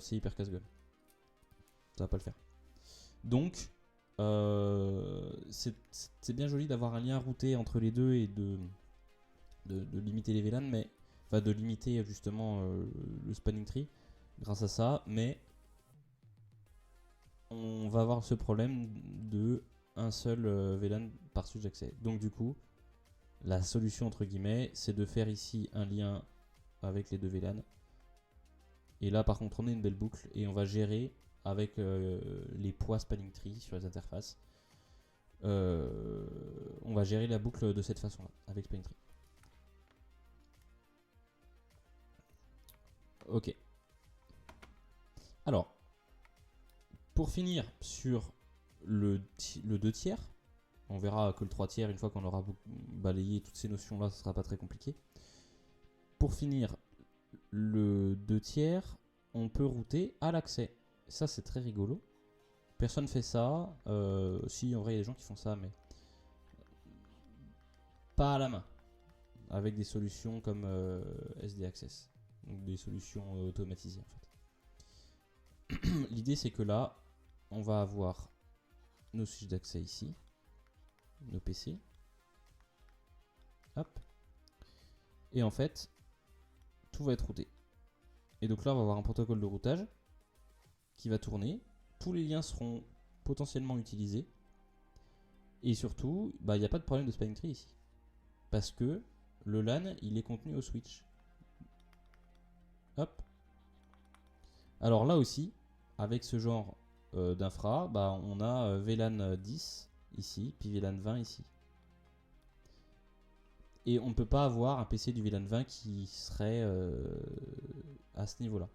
c'est hyper casse-gueule. Ça va pas le faire. Donc, c'est bien joli d'avoir un lien routé entre les deux et de limiter les VLAN, mais enfin de limiter justement le spanning tree grâce à ça, mais on va avoir ce problème de un seul VLAN par switch d'accès. Donc du coup, la solution entre guillemets, c'est de faire ici un lien avec les deux VLAN. Et là par contre on a une belle boucle et on va gérer avec les poids spanning tree sur les interfaces. On va gérer la boucle de cette façon là avec spanning tree. Ok. Alors, pour finir sur le 2 tiers, on verra que le 3 tiers, une fois qu'on aura balayé toutes ces notions là, ce sera pas très compliqué. Pour finir, le 2 tiers, on peut router à l'accès. Ça, c'est très rigolo. Personne fait ça. Si, en vrai, il y a des gens qui font ça, mais pas à la main. Avec des solutions comme SD Access. Donc des solutions automatisées, en fait. L'idée, c'est que là, on va avoir nos switches d'accès ici. Nos PC. Hop. Et en fait, tout va être routé. Et donc là, on va avoir un protocole de routage qui va tourner. Tous les liens seront potentiellement utilisés. Et surtout, il n'y a pas de problème de spanning tree ici. Parce que le LAN, il est contenu au switch. Hop. Alors là aussi, avec ce genre d'infra, on a VLAN 10 ici, puis VLAN 20 ici. Et on ne peut pas avoir un PC du VLAN 20 qui serait à ce niveau-là.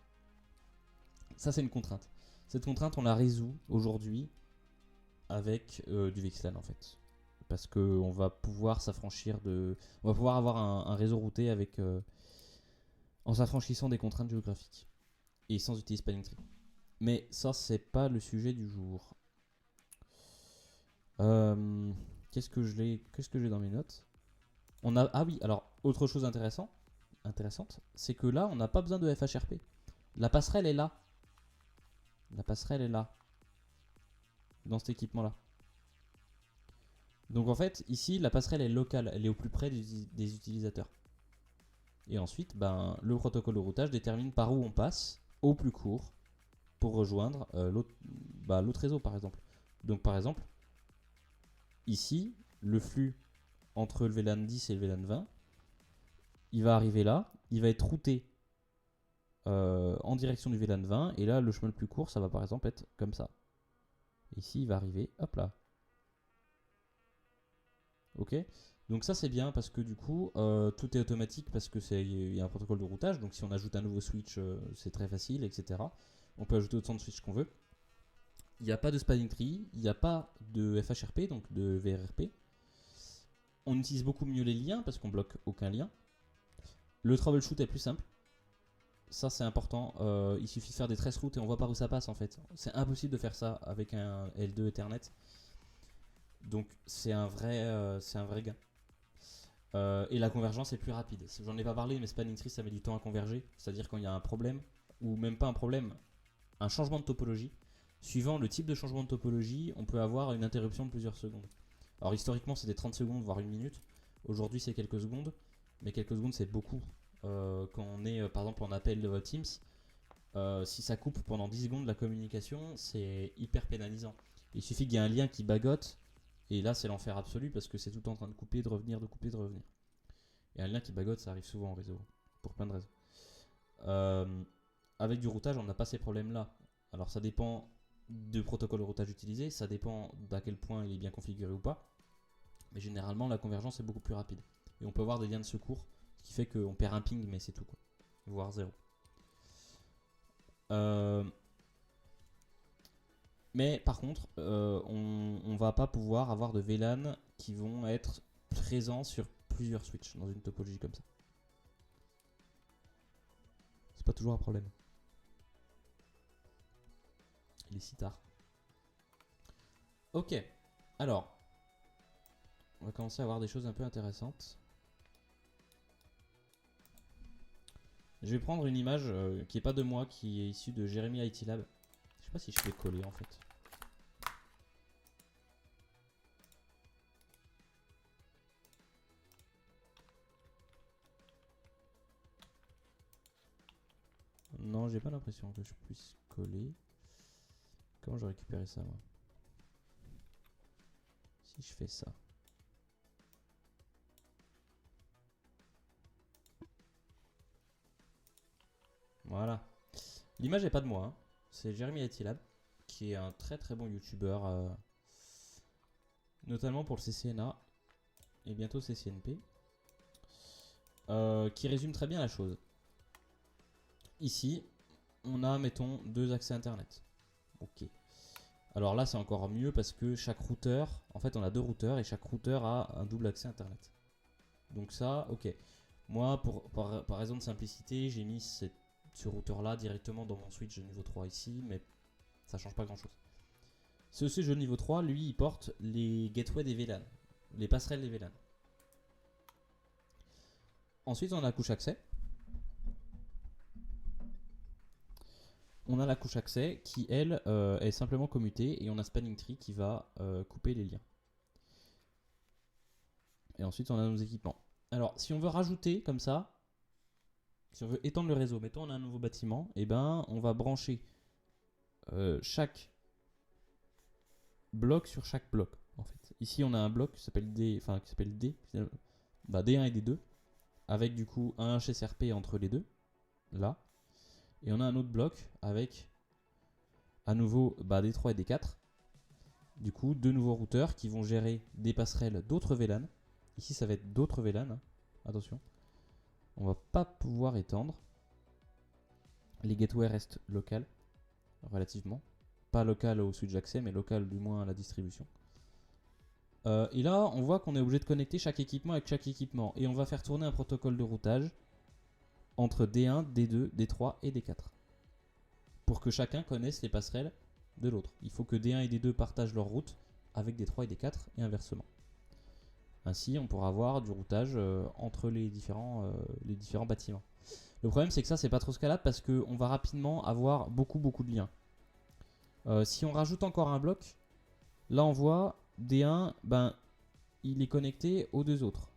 Ça, c'est une contrainte. Cette contrainte, on la résout aujourd'hui avec du VXLAN en fait. Parce qu'on va pouvoir s'affranchir de... On va pouvoir avoir un réseau routé avec... en s'affranchissant des contraintes géographiques. Et sans utiliser spanning tree. Mais ça, c'est pas le sujet du jour. Qu'est-ce que j'ai dans mes notes? Ah oui, alors, autre chose intéressante, c'est que là, on n'a pas besoin de FHRP. La passerelle est là. La passerelle est là. Dans cet équipement-là. Donc en fait, ici, la passerelle est locale. Elle est au plus près des utilisateurs. Et ensuite, le protocole de routage détermine par où on passe, au plus court, pour rejoindre l'autre réseau, par exemple. Donc par exemple, ici, le flux entre le VLAN 10 et le VLAN 20, il va arriver là, il va être routé en direction du VLAN 20, et là, le chemin le plus court, ça va par exemple être comme ça. Ici, il va arriver, hop là. Ok. Donc ça c'est bien parce que du coup tout est automatique parce que il y a un protocole de routage. Donc si on ajoute un nouveau switch, c'est très facile, etc. On peut ajouter autant de switches qu'on veut. Il n'y a pas de spanning tree, il n'y a pas de FHRP, donc de VRRP. On utilise beaucoup mieux les liens parce qu'on bloque aucun lien. Le troubleshoot est plus simple. Ça c'est important, il suffit de faire des trace routes et on voit par où ça passe en fait. C'est impossible de faire ça avec un L2 Ethernet. Donc c'est un vrai gain. Et la convergence est plus rapide. J'en ai pas parlé, mais spanning tree ça met du temps à converger. C'est-à-dire quand il y a un problème, ou même pas un problème, un changement de topologie. Suivant le type de changement de topologie, on peut avoir une interruption de plusieurs secondes. Alors historiquement c'était 30 secondes voire une minute. Aujourd'hui c'est quelques secondes, mais quelques secondes c'est beaucoup. Quand on est par exemple en appel de Teams, si ça coupe pendant 10 secondes la communication, c'est hyper pénalisant. Il suffit qu'il y ait un lien qui bagote, et là c'est l'enfer absolu parce que c'est tout le temps en train de couper, de revenir, de couper, de revenir. Et un lien qui bagote, ça arrive souvent en réseau, pour plein de raisons. Avec du routage, on n'a pas ces problèmes-là. Alors ça dépend du protocole de routage utilisé, ça dépend d'à quel point il est bien configuré ou pas. Mais généralement, la convergence est beaucoup plus rapide. Et on peut avoir des liens de secours, ce qui fait qu'on perd un ping, mais c'est tout, quoi. Voire zéro. Mais par contre, on va pas pouvoir avoir de VLAN qui vont être présents sur plusieurs switches dans une topologie comme ça. C'est pas toujours un problème. Il est si tard. Ok, alors, on va commencer à voir des choses un peu intéressantes. Je vais prendre une image qui est pas de moi, qui est issue de Jeremy IT Lab. Je sais pas si je peux coller en fait. Non, j'ai pas l'impression que je puisse coller. Comment je récupérer ça moi? Si je fais ça. Voilà. L'image est pas de moi, hein. C'est Jeremy IT Lab, qui est un très très bon youtubeur, notamment pour le CCNA et bientôt CCNP, qui résume très bien la chose. Ici, on a, mettons, 2 accès internet. Ok. Alors là, c'est encore mieux parce que chaque routeur, en fait, on a 2 routeurs et chaque routeur a un double accès internet. Donc ça, ok. Moi, par raison de simplicité, j'ai mis ce routeur-là directement dans mon switch de niveau 3 ici, mais ça change pas grand-chose. Ce switch de niveau 3, lui, il porte les gateways des VLAN, les passerelles des VLAN. Ensuite, on a la couche accès. On a la couche accès qui, elle, est simplement commutée et on a spanning tree qui va couper les liens. Et ensuite, on a nos équipements. Alors, si on veut rajouter comme ça, si on veut étendre le réseau, mettons on a un nouveau bâtiment, et ben on va brancher chaque bloc sur chaque bloc. En fait, ici on a un bloc qui s'appelle D, D1 et D2, avec du coup un HSRP entre les deux, là, et on a un autre bloc avec à nouveau D3 et D4. Du coup, 2 nouveaux routeurs qui vont gérer des passerelles d'autres VLAN. Ici, ça va être d'autres VLAN. Hein. Attention. On va pas pouvoir étendre. Les gateways restent locales, relativement. Pas local au switch d'accès, mais local du moins à la distribution. Et là, on voit qu'on est obligé de connecter chaque équipement avec chaque équipement. Et on va faire tourner un protocole de routage entre D1, D2, D3 et D4. Pour que chacun connaisse les passerelles de l'autre. Il faut que D1 et D2 partagent leur route avec D3 et D4 et inversement. Ainsi, on pourra avoir du routage entre les différents bâtiments. Le problème, c'est que ça, c'est pas trop scalable parce qu'on va rapidement avoir beaucoup de liens. Si on rajoute encore un bloc, là on voit D1, il est connecté aux 2 autres.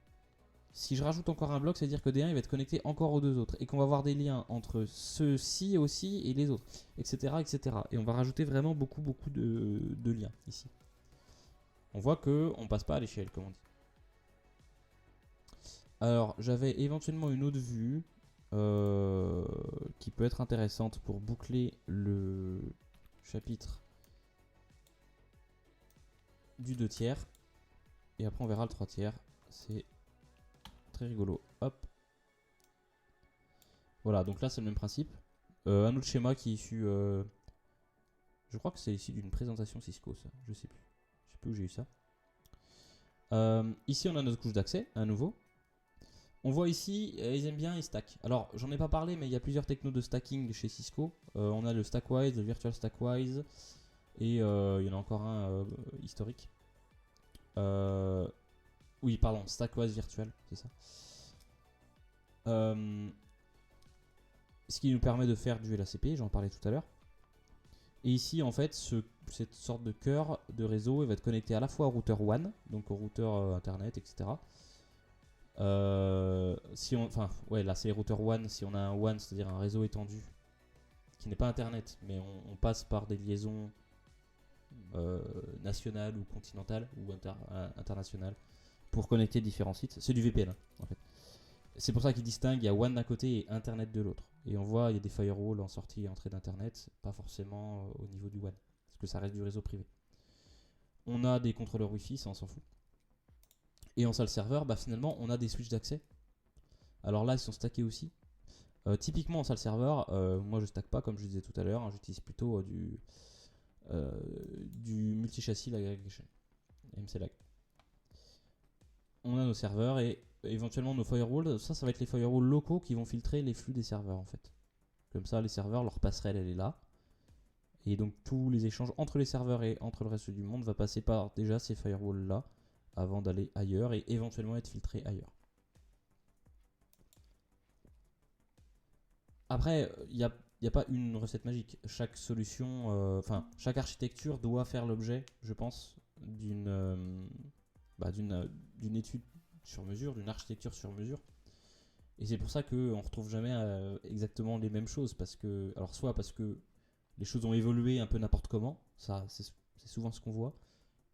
Si je rajoute encore un bloc, c'est-à-dire que D1 il va être connecté encore aux 2 autres et qu'on va avoir des liens entre ceux-ci aussi et les autres, etc., etc. Et on va rajouter vraiment beaucoup de liens ici. On voit qu'on passe pas à l'échelle, comme on dit. Alors, j'avais éventuellement une autre vue qui peut être intéressante pour boucler le chapitre du 2 tiers. Et après, on verra le 3 tiers. C'est très rigolo. Hop. Voilà, donc là, c'est le même principe. Un autre schéma qui est issu... Je crois que c'est ici d'une présentation Cisco, ça. Je sais plus. Je sais plus où j'ai eu ça. Ici, on a notre couche d'accès, à nouveau. On voit ici, ils aiment bien, ils stack. Alors, j'en ai pas parlé, mais il y a plusieurs technos de stacking chez Cisco. On a le Stackwise, le Virtual Stackwise, et il y en a encore un historique. Oui, pardon, Stackwise Virtual, c'est ça. Ce qui nous permet de faire du LACP, j'en parlais tout à l'heure. Et ici, en fait, cette sorte de cœur de réseau, il va être connecté à la fois au routeur WAN, donc au routeur internet, etc. Enfin, ouais, là c'est les routeurs WAN. Si on a un WAN, c'est-à-dire un réseau étendu, qui n'est pas internet, mais on passe par des liaisons nationales ou continentales ou internationales pour connecter différents sites. C'est du VPN, en fait. C'est pour ça qu'ils distinguent, il y a WAN d'un côté et Internet de l'autre. Et on voit, il y a des firewalls en sortie et entrée d'Internet, pas forcément au niveau du WAN, parce que ça reste du réseau privé. On a des contrôleurs Wi-Fi, ça on s'en fout. Et en salle serveur, bah finalement, on a des switches d'accès. Alors là, ils sont stackés aussi. Typiquement en salle serveur, moi je stack pas comme je disais tout à l'heure, hein, j'utilise plutôt du multi-châssis lag aggregation, MCLAG. On a nos serveurs et éventuellement nos firewalls. Ça va être les firewalls locaux qui vont filtrer les flux des serveurs en fait. Comme ça, les serveurs, leur passerelle elle est là. Et donc tous les échanges entre les serveurs et entre le reste du monde va passer par déjà ces firewalls là avant d'aller ailleurs et éventuellement être filtré ailleurs. Après, il n'y a pas une recette magique. Chaque solution, chaque architecture doit faire l'objet, je pense, d'une étude sur mesure, d'une architecture sur mesure. Et c'est pour ça qu'on ne retrouve jamais exactement les mêmes choses. Soit parce que les choses ont évolué un peu n'importe comment, ça c'est souvent ce qu'on voit.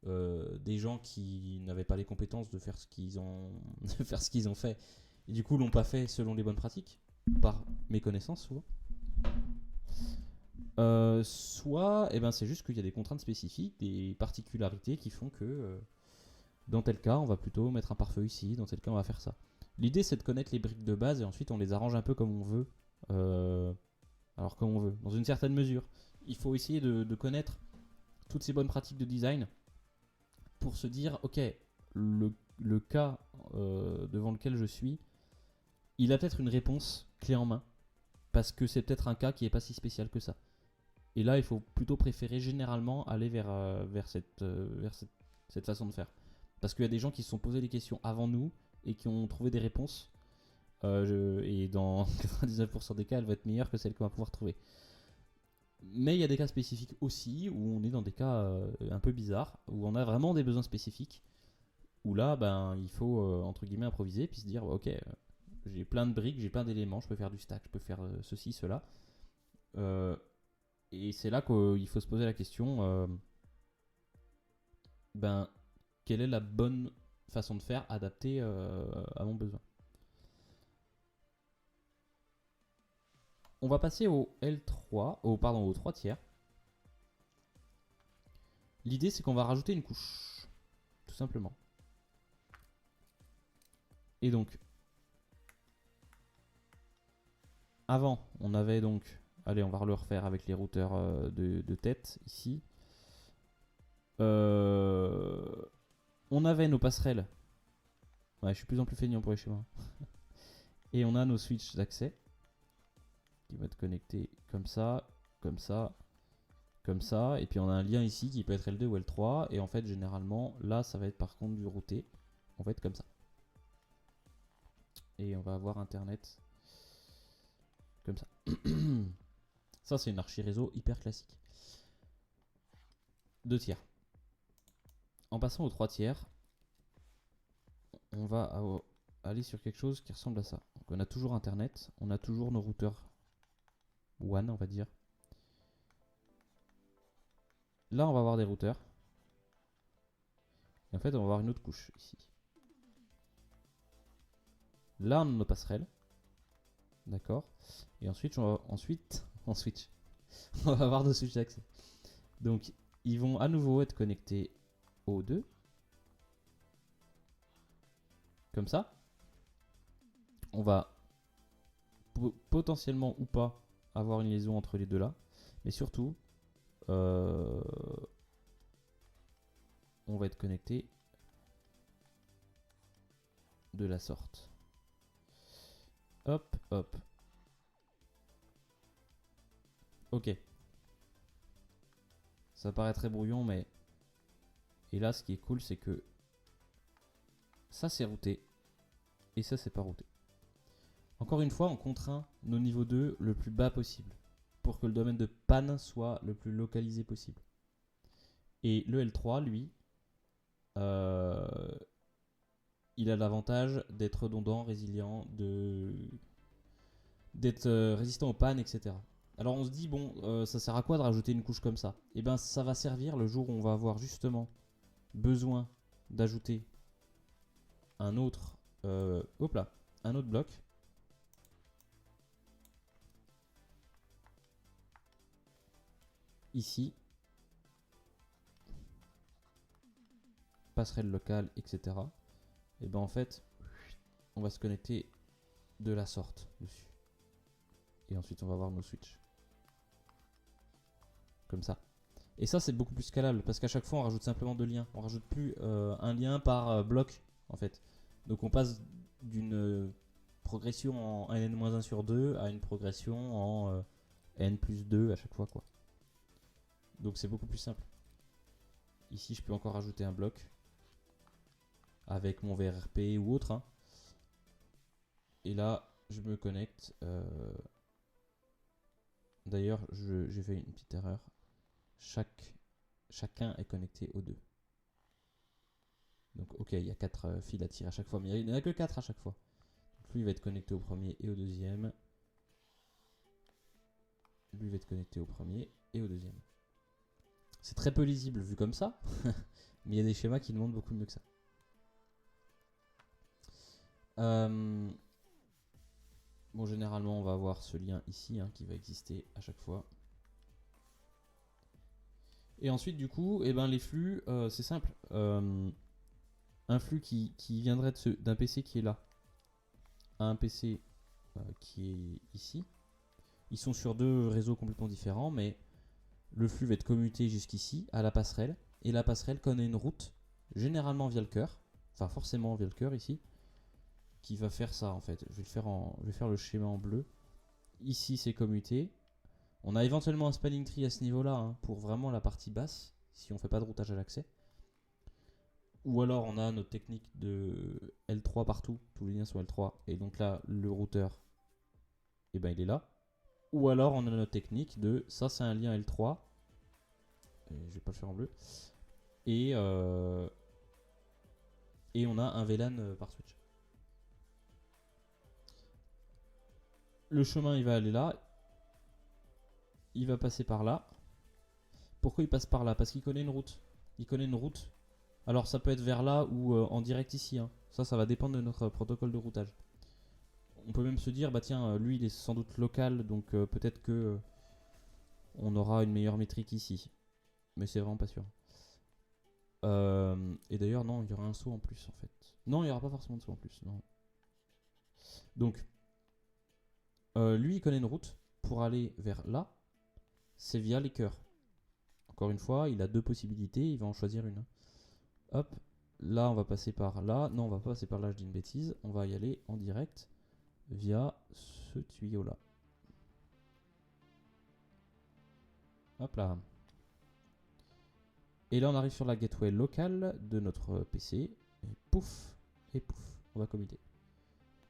Des gens qui n'avaient pas les compétences de faire ce qu'ils ont, de faire ce qu'ils ont fait, et du coup l'ont pas fait selon les bonnes pratiques, par méconnaissance souvent. Soit c'est juste qu'il y a des contraintes spécifiques, des particularités qui font que dans tel cas on va plutôt mettre un pare-feu ici, dans tel cas on va faire ça. L'idée c'est de connaître les briques de base et ensuite on les arrange un peu comme on veut. Alors comme on veut, dans une certaine mesure. Il faut essayer de connaître toutes ces bonnes pratiques de design pour se dire, ok, le cas devant lequel je suis, il a peut-être une réponse clé en main, parce que c'est peut-être un cas qui n'est pas si spécial que ça. Et là, il faut plutôt préférer généralement aller vers cette façon de faire. Parce qu'il y a des gens qui se sont posés des questions avant nous et qui ont trouvé des réponses. Et dans 99% des cas, elle va être meilleure que celle qu'on va pouvoir trouver. Mais il y a des cas spécifiques aussi, où on est dans des cas un peu bizarres, où on a vraiment des besoins spécifiques, où là, il faut, entre guillemets, improviser, puis se dire, ok, j'ai plein de briques, j'ai plein d'éléments, je peux faire du stack, je peux faire ceci, cela. Et c'est là qu'il faut se poser la question, quelle est la bonne façon de faire adaptée à mon besoin. On va passer au L3, au 3 tiers. L'idée c'est qu'on va rajouter une couche, tout simplement. Et donc, avant, on avait donc, allez, on va le refaire avec les routeurs de tête ici. On avait nos passerelles. Ouais, je suis de plus en plus feignant pour les schémas. Et on a nos switches d'accès qui vont être connectés comme ça, comme ça, comme ça. Et puis on a un lien ici qui peut être L2 ou L3. Et en fait, généralement, là, ça va être par contre du routé. On va être comme ça. Et on va avoir Internet comme ça. Ça, c'est une archi réseau hyper classique. 2 tiers. En passant aux 3 tiers, on va aller sur quelque chose qui ressemble à ça. Donc on a toujours Internet, on a toujours nos routeurs WAN, on va dire. Là, on va avoir des routeurs. Et en fait, on va avoir une autre couche ici. Là, on a nos passerelles. D'accord. Et ensuite, on va avoir nos switches d'accès. Donc, ils vont à nouveau être connectés aux deux. Comme ça. On va potentiellement ou pas avoir une liaison entre les deux là. Mais surtout, on va être connecté de la sorte. Hop, hop. Ok. Ça paraît très brouillon, mais... Et là, ce qui est cool, c'est que ça, c'est routé. Et ça, c'est pas routé. Encore une fois, on contraint nos niveaux 2 le plus bas possible pour que le domaine de panne soit le plus localisé possible. Et le L3, lui, il a l'avantage d'être redondant, résilient, d'être résistant aux pannes, etc. Alors on se dit, bon, ça sert à quoi de rajouter une couche comme ça? Eh bien, ça va servir le jour où on va avoir justement besoin d'ajouter un autre, un autre bloc. Ici, passerelle locale, etc. Et ben en fait, on va se connecter de la sorte dessus. Et ensuite, on va avoir nos switches. Comme ça. Et ça, c'est beaucoup plus scalable parce qu'à chaque fois, on rajoute simplement 2 liens. On rajoute plus un lien par bloc, en fait. Donc, on passe d'une progression en n-1 sur 2 à une progression en n plus 2 à chaque fois, quoi. Donc, c'est beaucoup plus simple. Ici, je peux encore rajouter un bloc avec mon VRRP ou autre. Hein. Et là, je me connecte. D'ailleurs, j'ai fait une petite erreur. Chacun est connecté aux 2. Donc, ok, il y a 4 fils à tirer à chaque fois, mais il n'y en a que 4 à chaque fois. Donc, lui, il va être connecté au premier et au deuxième. Lui va être connecté au premier et au deuxième. C'est très peu lisible vu comme ça, mais il y a des schémas qui demandent beaucoup mieux que ça. Bon, généralement, on va avoir ce lien ici hein, qui va exister à chaque fois. Et ensuite, du coup, eh ben, les flux, c'est simple. Un flux qui viendrait d'un PC qui est là à un PC qui est ici. Ils sont sur 2 réseaux complètement différents, mais le flux va être commuté jusqu'ici, à la passerelle. Et la passerelle connaît une route, généralement via le cœur, enfin forcément via le cœur ici, qui va faire ça en fait. Je vais faire le schéma en bleu. Ici c'est commuté. On a éventuellement un spanning tree à ce niveau-là, hein, pour vraiment la partie basse, si on ne fait pas de routage à l'accès. Ou alors on a notre technique de L3 partout, tous les liens sont L3, et donc là le routeur, eh ben, il est là. Ou alors on a notre technique de ça c'est un lien L3, et je vais pas le faire en bleu, et on a un VLAN par switch. Le chemin il va aller là, il va passer par là. Pourquoi il passe par là? Parce qu'il connaît une route. Il connaît une route. Alors ça peut être vers là ou en direct ici. Hein. Ça va dépendre de notre protocole de routage. On peut même se dire, bah tiens, lui il est sans doute local, donc peut-être que on aura une meilleure métrique ici. Mais c'est vraiment pas sûr. Et d'ailleurs, non, il y aura un saut en plus en fait. Non, il n'y aura pas forcément de saut en plus. Non. Donc, lui il connaît une route pour aller vers là. C'est via les cœurs. Encore une fois, il a 2 possibilités, il va en choisir une. Hop, là on va passer par là. Non, on va pas passer par là, je dis une bêtise. On va y aller en direct via ce tuyau là. Hop là. Et là on arrive sur la gateway locale de notre PC. Et pouf, on va commuter.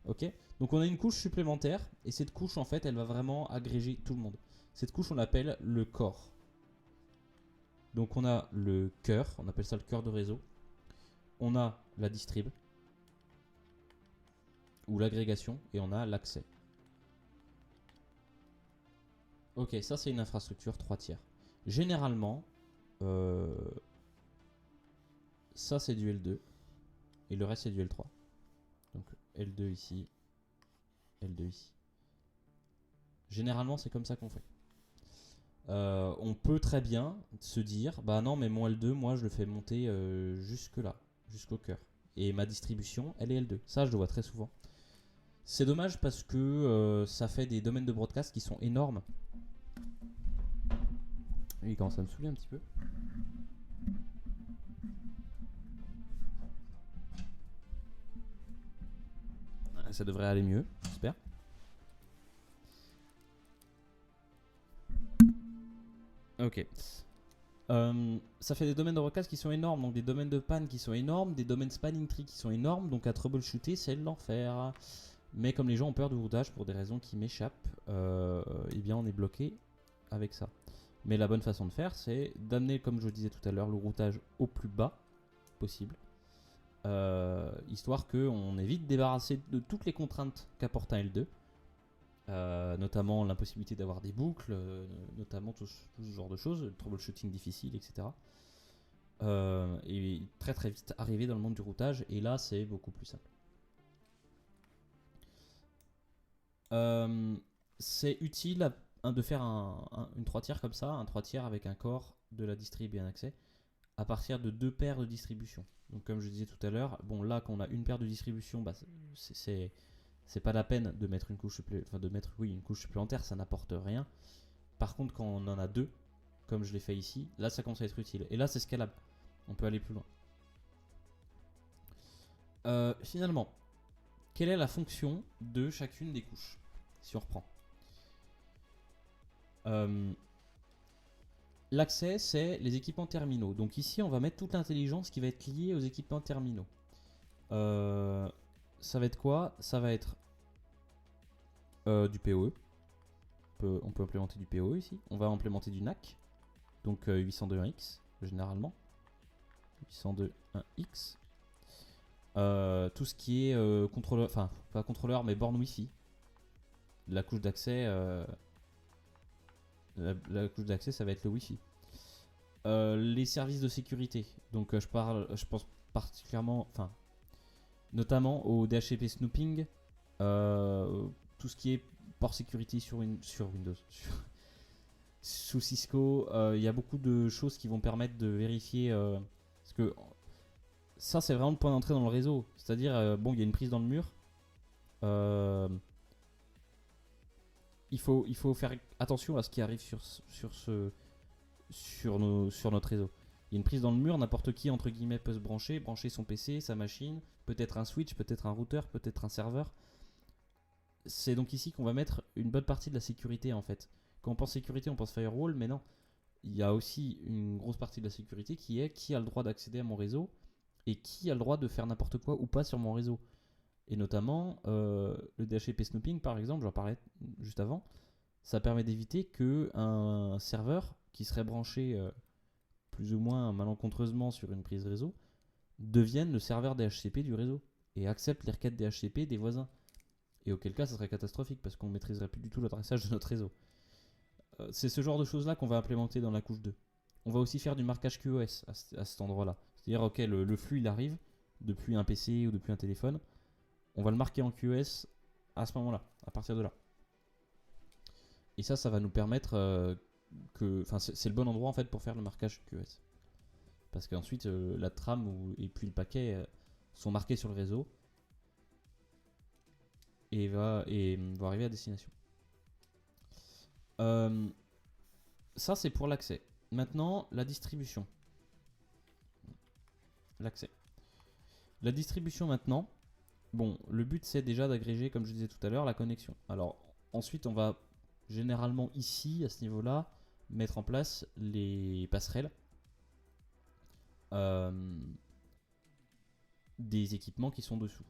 Ok, donc on a une couche supplémentaire. Et cette couche en fait elle va vraiment agréger tout le monde. Cette couche on l'appelle le core. Donc on a le cœur, on appelle ça le cœur de réseau. On a la distrib ou l'agrégation et on a l'accès. Ok, ça c'est une infrastructure 3 tiers. Généralement, ça c'est du L2 et le reste c'est du L3. Donc L2 ici, L2 ici. Généralement c'est comme ça qu'on fait. On peut très bien se dire, bah non mais mon L2 moi je le fais monter jusque là, jusqu'au cœur. Et ma distribution elle est L2. Ça je le vois très souvent. C'est dommage parce que ça fait des domaines de broadcast qui sont énormes. Il commence à me saouler un petit peu. Ça devrait aller mieux, j'espère. Ok. Ça fait des domaines de reclasse qui sont énormes, donc des domaines de panne qui sont énormes, des domaines spanning tree qui sont énormes, donc à troubleshooter c'est l'enfer. Mais comme les gens ont peur du routage pour des raisons qui m'échappent, eh bien on est bloqué avec ça. Mais la bonne façon de faire, c'est d'amener, comme je disais tout à l'heure, le routage au plus bas possible, histoire qu'on évite de débarrasser de toutes les contraintes qu'apporte un L2. Notamment l'impossibilité d'avoir des boucles, notamment tout ce genre de choses, le troubleshooting difficile, etc. Et très très vite arriver dans le monde du routage, et là c'est beaucoup plus simple. C'est utile de faire une 3 tiers comme ça, un 3 tiers avec un core, de la distrib et un accès, à partir de 2 paires de distribution. Donc comme je disais tout à l'heure, bon là qu'on a une paire de distribution, bah, c'est pas la peine de mettre une couche une couche supplémentaire, ça n'apporte rien. Par contre, quand on en a 2, comme je l'ai fait ici, là ça commence à être utile. Et là c'est scalable, on peut aller plus loin. Finalement, quelle est la fonction de chacune des couches? Si on reprend. L'accès, c'est les équipements terminaux. Donc ici, on va mettre toute l'intelligence qui va être liée aux équipements terminaux. Ça va être quoi? Ça va être du PoE. On peut implémenter du PoE ici. On va implémenter du NAC. Donc 802.1x, généralement. 802.1x. Tout ce qui est contrôleur, enfin pas contrôleur, mais borne Wi-Fi. La couche d'accès, la couche d'accès, ça va être le Wi-Fi. Les services de sécurité. Donc je pense particulièrement, enfin, notamment au DHCP snooping, tout ce qui est port sécurité sur Windows, sous Cisco. Il y a beaucoup de choses qui vont permettre de vérifier, parce que ça c'est vraiment le point d'entrée dans le réseau. C'est-à-dire, bon, il y a une prise dans le mur. Il faut faire attention à ce qui arrive sur notre réseau. Il y a une prise dans le mur, n'importe qui entre guillemets peut se brancher son PC, sa machine, peut-être un switch, peut-être un routeur, peut-être un serveur. C'est donc ici qu'on va mettre une bonne partie de la sécurité en fait. Quand on pense sécurité, on pense firewall, mais non. Il y a aussi une grosse partie de la sécurité qui est qui a le droit d'accéder à mon réseau et qui a le droit de faire n'importe quoi ou pas sur mon réseau. Et notamment, le DHCP snooping par exemple, j'en parlais juste avant, ça permet d'éviter qu'un serveur qui serait branché plus ou moins malencontreusement sur une prise réseau devienne le serveur DHCP du réseau et accepte les requêtes DHCP des voisins. Et auquel cas, ça serait catastrophique parce qu'on ne maîtriserait plus du tout l'adressage de notre réseau. C'est ce genre de choses-là qu'on va implémenter dans la couche 2. On va aussi faire du marquage QoS à cet endroit-là. C'est-à-dire, ok, le flux il arrive depuis un PC ou depuis un téléphone. On va le marquer en QoS à ce moment-là, à partir de là. Et ça va nous permettre c'est le bon endroit en fait pour faire le marquage QoS. Parce qu'ensuite, la trame et puis le paquet sont marqués sur le réseau et vont arriver à destination. Ça, c'est pour l'accès. Maintenant, la distribution. L'accès. La distribution maintenant. Bon, le but c'est déjà d'agréger, comme je disais tout à l'heure, la connexion. Alors, ensuite, on va généralement ici, à ce niveau-là, mettre en place les passerelles des équipements qui sont dessous.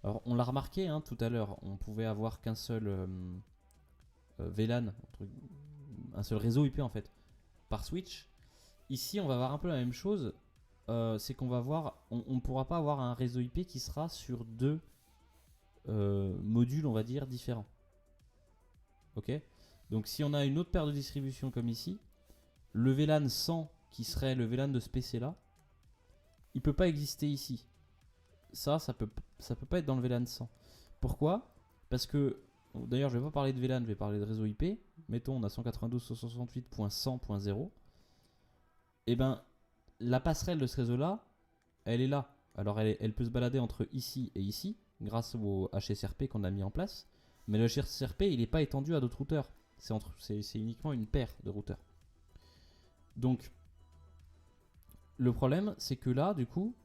Alors, on l'a remarqué tout à l'heure, on pouvait avoir qu'un seul VLAN, un seul réseau IP en fait, par switch. Ici, on va avoir un peu la même chose. C'est qu'on va voir, on ne pourra pas avoir un réseau IP qui sera sur deux modules, on va dire, différents. Ok. Donc si on a une autre paire de distribution comme ici, le VLAN 100 qui serait le VLAN de ce PC là, il peut pas exister ici. Ça peut pas être dans le VLAN 100. Pourquoi? Parce que, d'ailleurs je vais pas parler de VLAN, je vais parler de réseau IP. Mettons on a 192.168.100.0. Et ben la passerelle de ce réseau là, elle est là. Alors elle peut se balader entre ici et ici grâce au HSRP qu'on a mis en place. Mais le HSRP il n'est pas étendu à d'autres routeurs. C'est uniquement une paire de routeurs. Donc, le problème, c'est que là, du coup,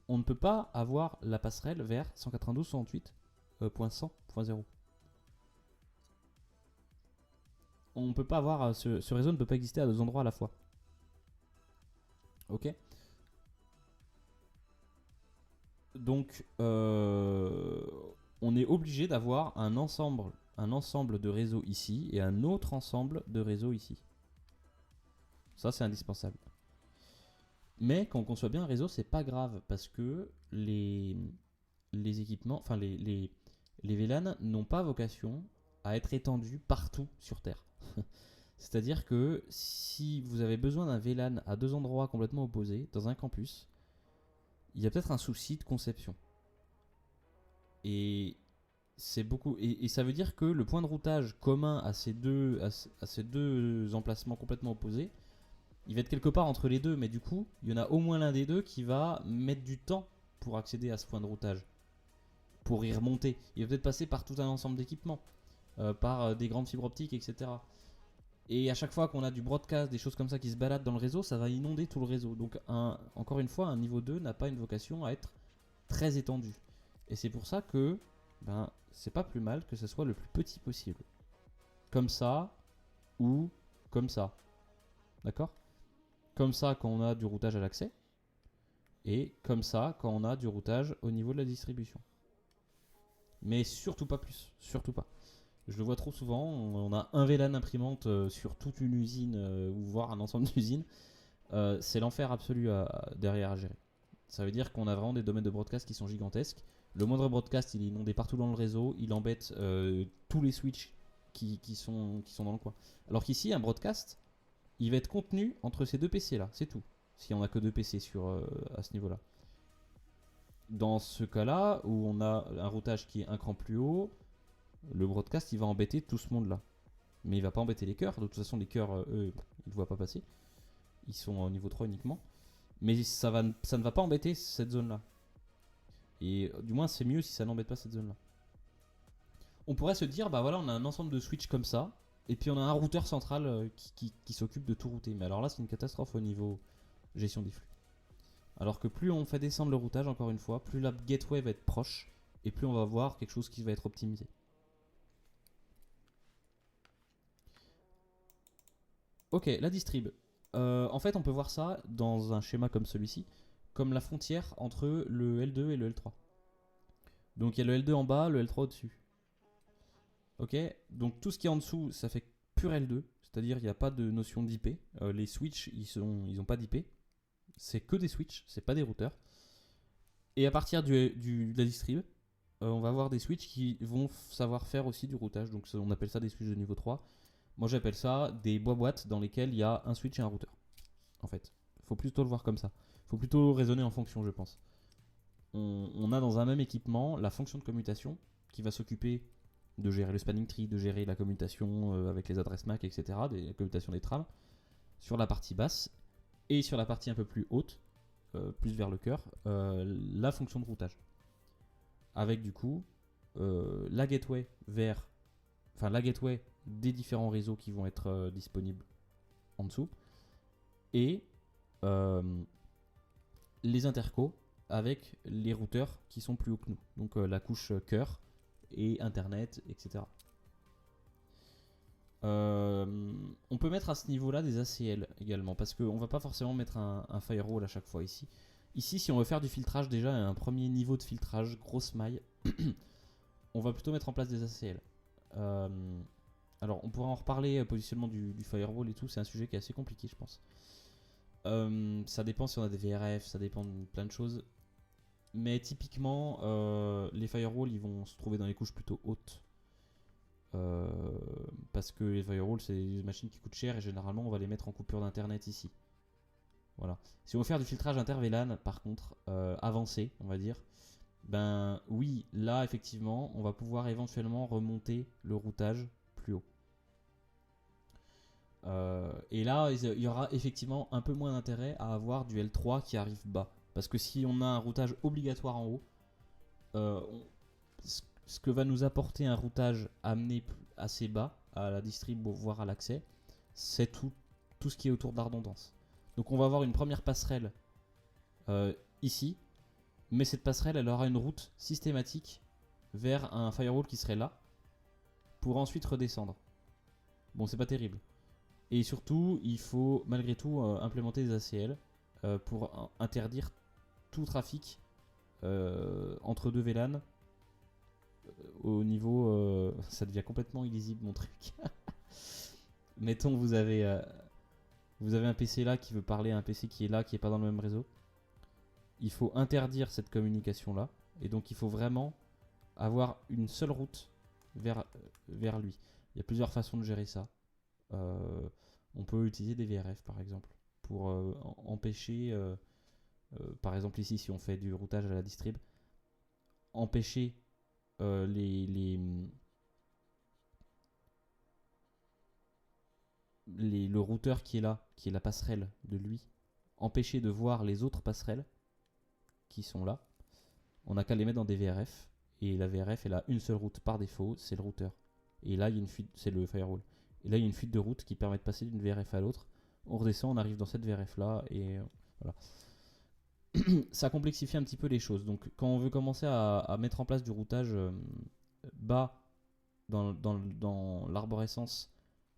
on ne peut pas avoir la passerelle vers 192.168.100.0. On ne peut pas avoir ce réseau ne peut pas exister à 2 endroits à la fois. Ok. Donc, on est obligé d'avoir un ensemble de réseaux ici et un autre ensemble de réseaux ici. Ça, c'est indispensable. Mais quand on conçoit bien un réseau, c'est pas grave parce que les équipements, enfin les VLAN n'ont pas vocation à être étendus partout sur Terre. C'est-à-dire que si vous avez besoin d'un VLAN à 2 endroits complètement opposés dans un campus, il y a peut-être un souci de conception. Et c'est beaucoup. Et ça veut dire que le point de routage commun à ces deux emplacements complètement opposés, il va être quelque part entre les deux, mais du coup, il y en a au moins l'un des deux qui va mettre du temps pour accéder à ce point de routage, pour y remonter. Il va peut-être passer par tout un ensemble d'équipements, par des grandes fibres optiques, etc. Et à chaque fois qu'on a du broadcast, des choses comme ça qui se baladent dans le réseau, ça va inonder tout le réseau. Donc encore une fois, un niveau 2 n'a pas une vocation à être très étendu. Et c'est pour ça que c'est pas plus mal que ce soit le plus petit possible. Comme ça ou comme ça. D'accord ? Comme ça quand on a du routage à l'accès. Et comme ça quand on a du routage au niveau de la distribution. Mais surtout pas plus. Surtout pas. Je le vois trop souvent, on a un VLAN imprimante sur toute une usine ou voire un ensemble d'usines. C'est l'enfer absolu derrière à gérer. Ça veut dire qu'on a vraiment des domaines de broadcast qui sont gigantesques. Le moindre broadcast, il est inondé partout dans le réseau, il embête tous les switches qui sont dans le coin. Alors qu'ici, un broadcast, il va être contenu entre ces deux PC là, c'est tout. Si on a que deux PC à ce niveau là. Dans ce cas là, où on a un routage qui est un cran plus haut, le broadcast il va embêter tout ce monde là. Mais il va pas embêter les cœurs. De toute façon, les cœurs, eux, ils ne voient pas passer. Ils sont au niveau 3 uniquement. Mais ça ne va pas embêter cette zone là. Et du moins, c'est mieux si ça n'embête pas cette zone là. On pourrait se dire, bah voilà, on a un ensemble de switches comme ça. Et puis on a un routeur central qui s'occupe de tout router. Mais alors là, c'est une catastrophe au niveau gestion des flux. Alors que plus on fait descendre le routage, encore une fois, plus la gateway va être proche. Et plus on va avoir quelque chose qui va être optimisé. Ok, la distrib. En fait, on peut voir ça dans un schéma comme celui-ci, comme la frontière entre le L2 et le L3. Donc il y a le L2 en bas, le L3 au-dessus. Ok, donc tout ce qui est en dessous, ça fait pur L2, c'est-à-dire il n'y a pas de notion d'IP. Les switches, ils n'ont pas d'IP. C'est que des switches, c'est pas des routeurs. Et à partir de la distrib, on va avoir des switches qui vont savoir faire aussi du routage. Donc on appelle ça des switches de niveau 3. Moi j'appelle ça des boîtes dans lesquelles il y a un switch et un routeur. En fait, faut plutôt le voir comme ça. Faut plutôt raisonner en fonction, je pense. On a dans un même équipement la fonction de commutation qui va s'occuper de gérer le spanning tree, de gérer la commutation avec les adresses MAC, etc., la commutation des trames, sur la partie basse, et sur la partie un peu plus haute, plus vers le cœur, la fonction de routage. Avec du coup la gateway des différents réseaux qui vont être disponibles en dessous, et les intercos avec les routeurs qui sont plus hauts que nous. Donc la couche cœur et internet, etc. On peut mettre à ce niveau là des ACL également, parce qu'on va pas forcément mettre un firewall à chaque fois ici. Ici, si on veut faire du filtrage, déjà un premier niveau de filtrage, grosse maille, on va plutôt mettre en place des ACL. Alors on pourra en reparler, positionnement du firewall et tout, c'est un sujet qui est assez compliqué je pense. Ça dépend si on a des VRF, ça dépend de plein de choses. Mais typiquement, les firewalls ils vont se trouver dans les couches plutôt hautes. Parce que les firewalls c'est des machines qui coûtent cher et généralement on va les mettre en coupure d'internet ici. Voilà. Si on veut faire du filtrage inter-VLAN par contre, avancé on va dire, ben oui, là effectivement on va pouvoir éventuellement remonter le routage plus haut. Et là il y aura effectivement un peu moins d'intérêt à avoir du L3 qui arrive bas. Parce que si on a un routage obligatoire en haut, ce que va nous apporter un routage amené assez bas à la distrib voire à l'accès, c'est tout tout ce qui est autour de la redondance. Donc on va avoir une première passerelle ici, mais cette passerelle elle aura une route systématique vers un firewall qui serait là, pour ensuite redescendre. Bon, c'est pas terrible. Et surtout, il faut malgré tout implémenter des ACL pour interdire tout trafic entre deux VLAN au niveau... ça devient complètement illisible mon truc. Mettons vous avez un PC là qui veut parler à un PC qui est là, qui est pas dans le même réseau. Il faut interdire cette communication là. Et donc il faut vraiment avoir une seule route vers lui. Il y a plusieurs façons de gérer ça. On peut utiliser des VRF par exemple pour empêcher, par exemple ici si on fait du routage à la distrib, empêcher le routeur qui est là, qui est la passerelle de lui, empêcher de voir les autres passerelles qui sont là. On n'a qu'à les mettre dans des VRF, et la VRF elle a une seule route par défaut, c'est le routeur. Et là il y a une fuite, c'est le firewall. Et là il y a une fuite de route qui permet de passer d'une VRF à l'autre. On redescend, on arrive dans cette VRF là, et voilà. Ça complexifie un petit peu les choses. Donc quand on veut commencer à mettre en place du routage bas dans l'arborescence,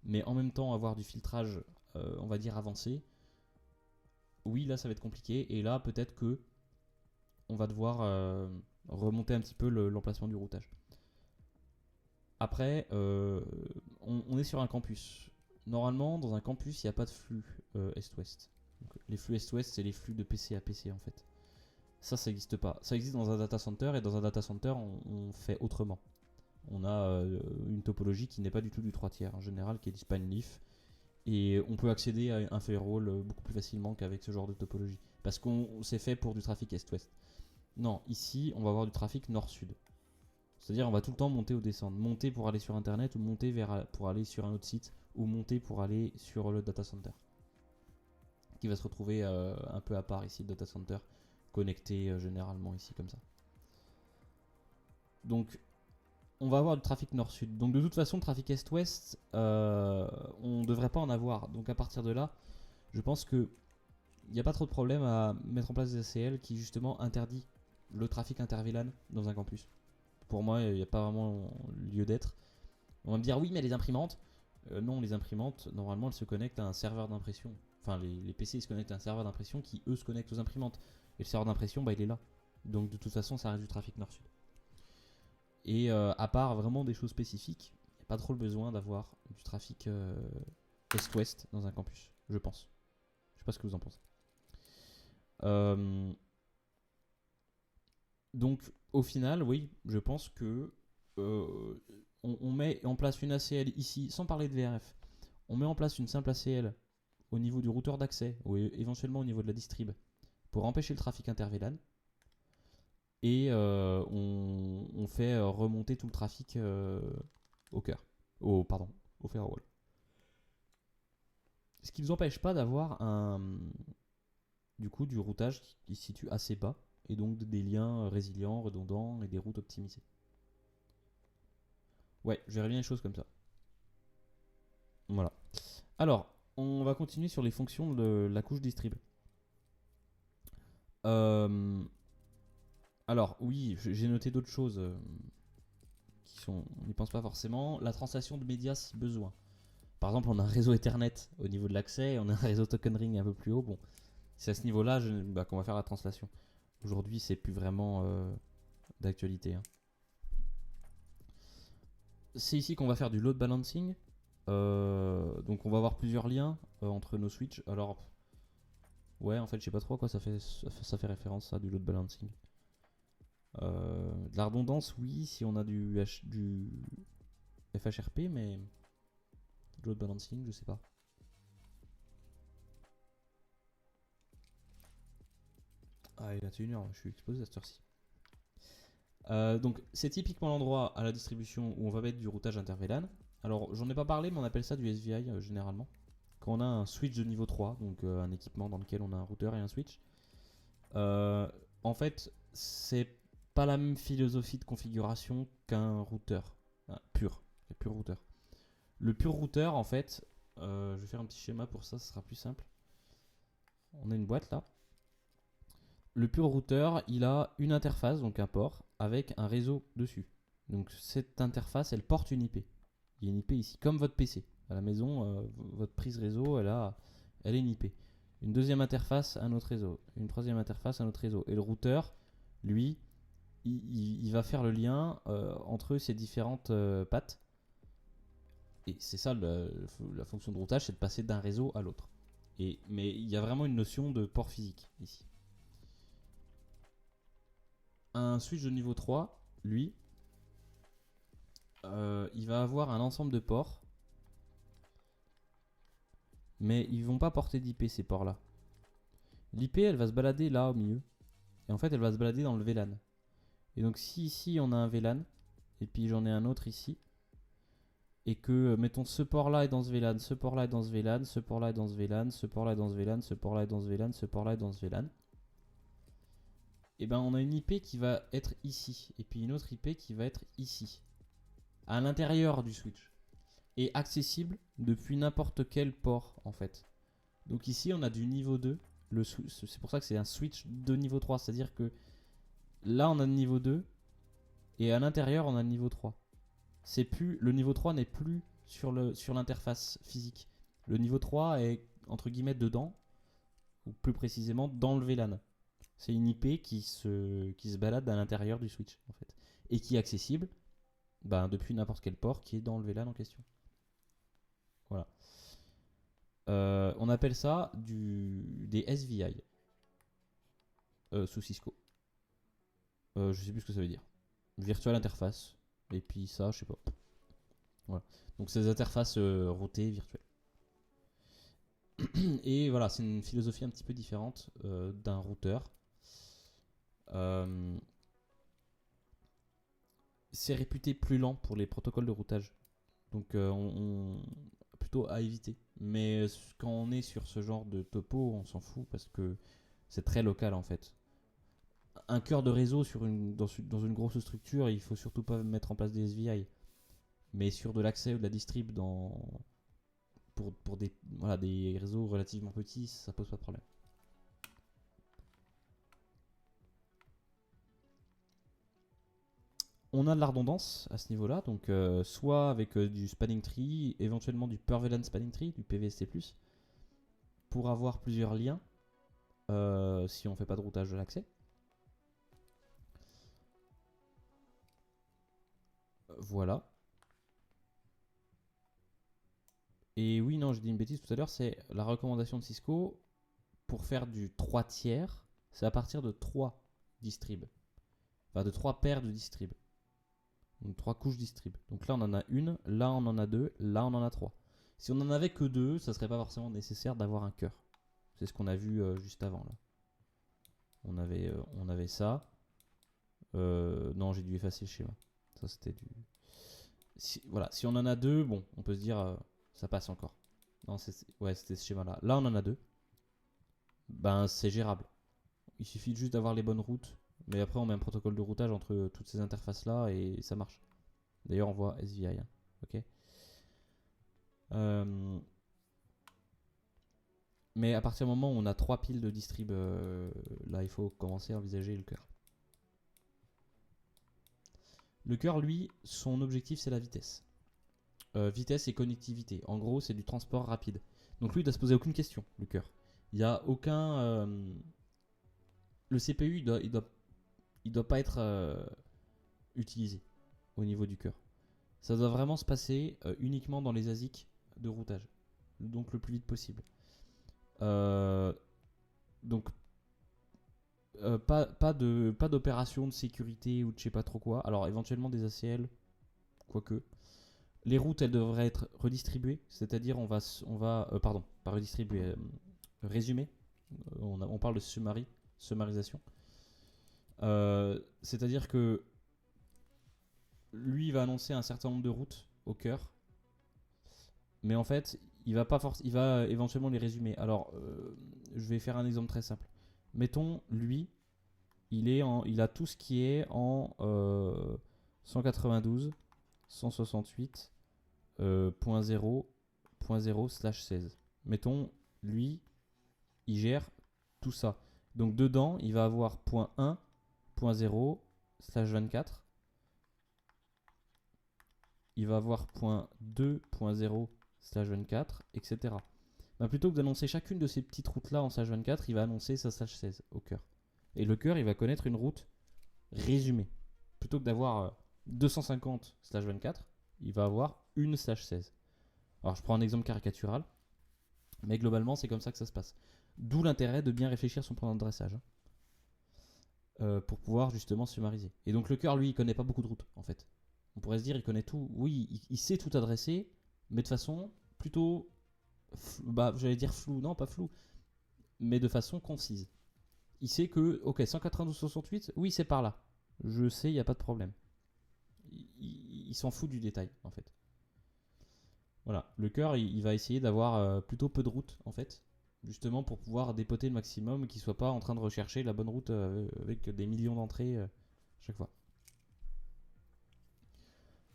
mais en même temps avoir du filtrage, on va dire avancé, oui là ça va être compliqué. Et là peut-être que on va devoir remonter un petit peu l'emplacement du routage. Après, on est sur un campus. Normalement, dans un campus, il n'y a pas de flux Est-Ouest. Donc, les flux Est-Ouest, c'est les flux de PC à PC en fait. Ça n'existe pas. Ça existe dans un data center, et dans un data center, on fait autrement. On a une topologie qui n'est pas du tout du 3 tiers en général, qui est du span leaf. Et on peut accéder à un firewall beaucoup plus facilement qu'avec ce genre de topologie. Parce qu'on s'est fait pour du trafic Est-Ouest. Non, ici, on va avoir du trafic nord-sud. C'est-à-dire on va tout le temps monter ou descendre. Monter pour aller sur internet, ou monter pour aller sur un autre site, ou monter pour aller sur le data center. Qui va se retrouver un peu à part ici, le data center, connecté généralement ici comme ça. Donc on va avoir du trafic nord-sud. Donc de toute façon, le trafic est-ouest, on ne devrait pas en avoir. Donc à partir de là, je pense que il n'y a pas trop de problème à mettre en place des ACL qui justement interdit le trafic inter-VLAN dans un campus. Pour moi, il n'y a pas vraiment lieu d'être. On va me dire oui, mais les imprimantes. Non, les imprimantes, normalement, elles se connectent à un serveur d'impression. Enfin, les PC ils se connectent à un serveur d'impression qui, eux, se connectent aux imprimantes. Et le serveur d'impression, bah, il est là. Donc, de toute façon, ça reste du trafic nord-sud. Et à part vraiment des choses spécifiques, il n'y a pas trop le besoin d'avoir du trafic est-ouest dans un campus, je pense. Je sais pas ce que vous en pensez. Donc, au final, oui, je pense que on met en place une ACL ici, sans parler de VRF. On met en place une simple ACL au niveau du routeur d'accès, ou éventuellement au niveau de la distrib, pour empêcher le trafic inter-VLAN. Et on fait remonter tout le trafic au cœur. Au firewall. Ce qui ne nous empêche pas d'avoir du routage qui se situe assez bas, et donc des liens résilients, redondants, et des routes optimisées. Ouais, je verrais bien les choses comme ça. Voilà. Alors, on va continuer sur les fonctions de la couche distrib. Alors, oui, j'ai noté d'autres choses on n'y pense pas forcément. La translation de médias si besoin. Par exemple, on a un réseau Ethernet au niveau de l'accès, on a un réseau Token Ring un peu plus haut. Bon, c'est à ce niveau-là qu'on va faire la translation. Aujourd'hui, c'est plus vraiment d'actualité. Hein. C'est ici qu'on va faire du load balancing. Donc, on va avoir plusieurs liens entre nos switches. Alors, ouais, en fait, je sais pas trop à quoi ça fait référence, ça, du load balancing. De la redondance, oui, si on a du FHRP, mais load balancing, je sais pas. Ah, il est 21h, je suis explosé à cette heure-ci. Donc, c'est typiquement l'endroit à la distribution où on va mettre du routage inter-VLAN. Alors, j'en ai pas parlé, mais on appelle ça du SVI généralement. Quand on a un switch de niveau 3, donc un équipement dans lequel on a un routeur et un switch. En fait, c'est pas la même philosophie de configuration qu'un routeur pur routeur. Le pur routeur, en fait, Je vais faire un petit schéma pour ça, ce sera plus simple. On a une boîte là. Le pur routeur, il a une interface, donc un port, avec un réseau dessus. Donc cette interface, elle porte une IP. Il y a une IP ici, comme votre PC. À la maison, votre prise réseau, elle est une IP. Une deuxième interface, un autre réseau. Une troisième interface, un autre réseau. Et le routeur, lui, il va faire le lien entre ces différentes pattes. Et c'est ça la fonction de routage, c'est de passer d'un réseau à l'autre. Mais il y a vraiment une notion de port physique ici. Un switch de niveau 3, lui, il va avoir un ensemble de ports. Mais ils vont pas porter d'IP ces ports là. L'IP elle va se balader là au milieu. Et en fait elle va se balader dans le VLAN. Et donc si ici on a un VLAN, et puis j'en ai un autre ici, et que mettons ce port là est dans ce VLAN, ce port là est dans ce VLAN, ce port là est dans ce VLAN, ce port là est dans ce VLAN, ce port là est dans ce VLAN, ce port là est dans ce VLAN. Et ben on a une IP qui va être ici, et puis une autre IP qui va être ici, à l'intérieur du switch, et accessible depuis n'importe quel port en fait. Donc ici on a du niveau 2, c'est pour ça que c'est un switch de niveau 3, c'est-à-dire que là on a le niveau 2, et à l'intérieur on a le niveau 3. Le niveau 3 n'est plus sur l'interface physique. Le niveau 3 est entre guillemets dedans, ou plus précisément dans le VLAN. C'est une IP qui se balade à l'intérieur du switch en fait, et qui est accessible depuis n'importe quel port qui est dans le VLAN en question. Voilà. On appelle ça des SVI sous Cisco. Je sais plus ce que ça veut dire. Virtual interface. Et puis ça, je sais pas. Voilà. Donc c'est des interfaces routées virtuelles. Et voilà, c'est une philosophie un petit peu différente d'un routeur. C'est réputé plus lent pour les protocoles de routage. Donc plutôt à éviter. Mais quand on est sur ce genre de topo, on s'en fout parce que c'est très local en fait. Un cœur de réseau dans une grosse structure, il faut surtout pas mettre en place des SVI. Mais sur de l'accès ou de la distrib pour des réseaux relativement petits, ça pose pas de problème. On a de la redondance à ce niveau-là, donc soit avec du spanning tree, éventuellement du per VLAN spanning tree, du PVST+, pour avoir plusieurs liens si on fait pas de routage de l'accès. Voilà. Et oui, non, j'ai dit une bêtise tout à l'heure, c'est la recommandation de Cisco pour faire du 3 tiers, c'est à partir de 3 distribs. Enfin, de 3 paires de distribs. Donc 3 couches distrib. Donc là, on en a une, là, on en a 2, là, on en a 3. Si on en avait que 2, ça serait pas forcément nécessaire d'avoir un cœur. C'est ce qu'on a vu juste avant là. On avait ça. Non, j'ai dû effacer le schéma. Ça, c'était du. Voilà, si on en a 2, bon, on peut se dire ça passe encore. Non, c'était ce schéma là. Là, on en a 2. Ben, c'est gérable. Il suffit juste d'avoir les bonnes routes. Mais après, on met un protocole de routage entre toutes ces interfaces là et ça marche. D'ailleurs, on voit SVI. Hein. Ok. Mais à partir du moment où on a 3 piles de distrib, là, il faut commencer à envisager le cœur. Le cœur, lui, son objectif, c'est la vitesse. Vitesse et connectivité. En gros, c'est du transport rapide. Donc lui, il doit se poser aucune question, le cœur. Il n'y a aucun... le CPU, il doit pas être utilisé au niveau du cœur. Ça doit vraiment se passer uniquement dans les ASIC de routage. Donc le plus vite possible. Donc pas d'opération de sécurité ou de je sais pas trop quoi. Alors éventuellement des ACL, quoique. Les routes, elles devraient être redistribuées, c'est-à-dire on va pardon, pas redistribuer, résumer. On parle de summarisation. C'est-à-dire que lui, il va annoncer un certain nombre de routes au cœur, mais en fait, il va éventuellement les résumer. Alors, je vais faire un exemple très simple. Mettons, lui, il a tout ce qui est en 192, 168.0, .0/16. Mettons, lui, il gère tout ça. Donc dedans, il va avoir .1, .0/24. Il va avoir .2.0/24, etc. Ben, plutôt que d'annoncer chacune de ces petites routes-là en /24, il va annoncer sa /16 au cœur. Et le cœur, il va connaître une route résumée. Plutôt que d'avoir 250/24, il va avoir une /16. Alors je prends un exemple caricatural, mais globalement c'est comme ça que ça se passe. D'où l'intérêt de bien réfléchir son plan d'adressage pour pouvoir justement summariser. Et donc le cœur, lui, il connaît pas beaucoup de routes en fait. On pourrait se dire il connaît tout. Oui, il sait tout adresser, mais de façon plutôt, j'allais dire floue, non pas floue, mais de façon concise. Il sait que, ok, 192/68, oui c'est par là. Je sais, il n'y a pas de problème. Il s'en fout du détail en fait. Voilà, le cœur, il va essayer d'avoir plutôt peu de routes en fait, justement pour pouvoir dépoter le maximum, qu'il soit pas en train de rechercher la bonne route avec des millions d'entrées chaque fois.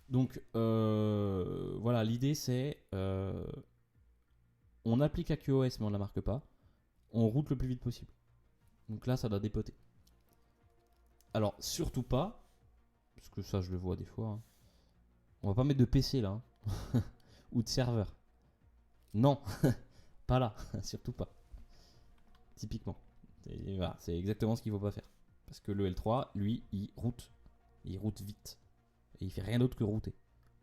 Donc voilà, l'idée c'est on applique à QoS mais on la marque pas, on route le plus vite possible. Donc là ça doit dépoter. Alors surtout pas, parce que ça je le vois des fois, hein, on va pas mettre de PC là, hein, ou de serveur. Non, pas là, surtout pas. Typiquement. Et voilà, c'est exactement ce qu'il faut pas faire. Parce que le L3, lui, il route vite. Et il fait rien d'autre que router.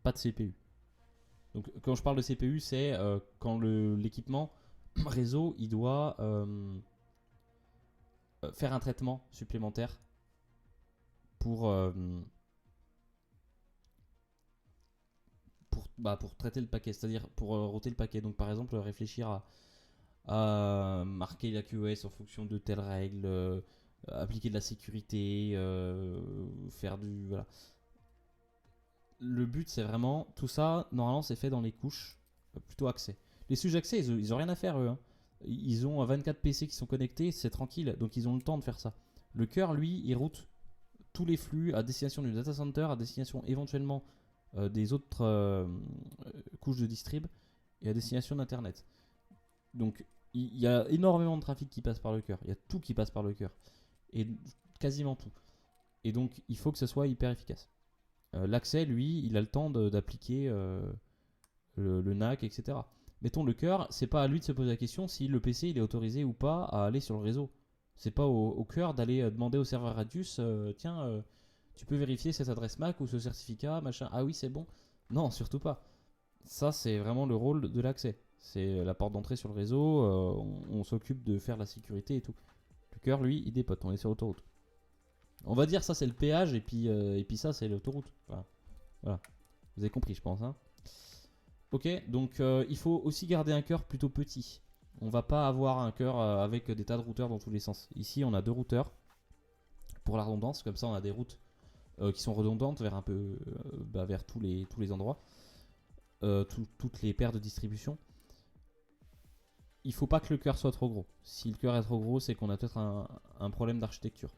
Pas de CPU. Donc quand je parle de CPU, c'est quand l'équipement réseau, il doit faire un traitement supplémentaire pour pour traiter le paquet, c'est-à-dire pour router le paquet. Donc par exemple, réfléchir à marquer la QoS en fonction de telles règles, appliquer de la sécurité, faire du... Voilà. Le but, c'est vraiment... Tout ça, normalement, c'est fait dans les couches, plutôt accès. Les sujets accès, ils ont rien à faire, eux. Hein. Ils ont 24 PC qui sont connectés, c'est tranquille, donc ils ont le temps de faire ça. Le cœur, lui, il route tous les flux à destination du data center, à destination éventuellement des autres couches de distrib et à destination d'Internet. Donc il y a énormément de trafic qui passe par le cœur. Il y a tout qui passe par le cœur. Et quasiment tout. Et donc il faut que ce soit hyper efficace. L'accès, lui, il a le temps d'appliquer le NAC, etc. Mettons le cœur, c'est pas à lui de se poser la question si le PC il est autorisé ou pas à aller sur le réseau. C'est pas au cœur d'aller demander au serveur Radius, tiens, tu peux vérifier cette adresse MAC ou ce certificat, machin. Ah oui, c'est bon. Non, surtout pas. Ça, c'est vraiment le rôle de l'accès. C'est la porte d'entrée sur le réseau, on s'occupe de faire la sécurité et tout. Le cœur, lui, il dépote, on est sur l'autoroute. On va dire ça, c'est le péage, et puis ça, c'est l'autoroute. Voilà. Vous avez compris, je pense. Hein. Ok, donc il faut aussi garder un cœur plutôt petit. On va pas avoir un cœur avec des tas de routeurs dans tous les sens. Ici, on a 2 routeurs pour la redondance. Comme ça, on a des routes qui sont redondantes vers un peu vers tous les endroits. Toutes les paires de distribution. Il faut pas que le cœur soit trop gros. Si le cœur est trop gros, c'est qu'on a peut-être un problème d'architecture.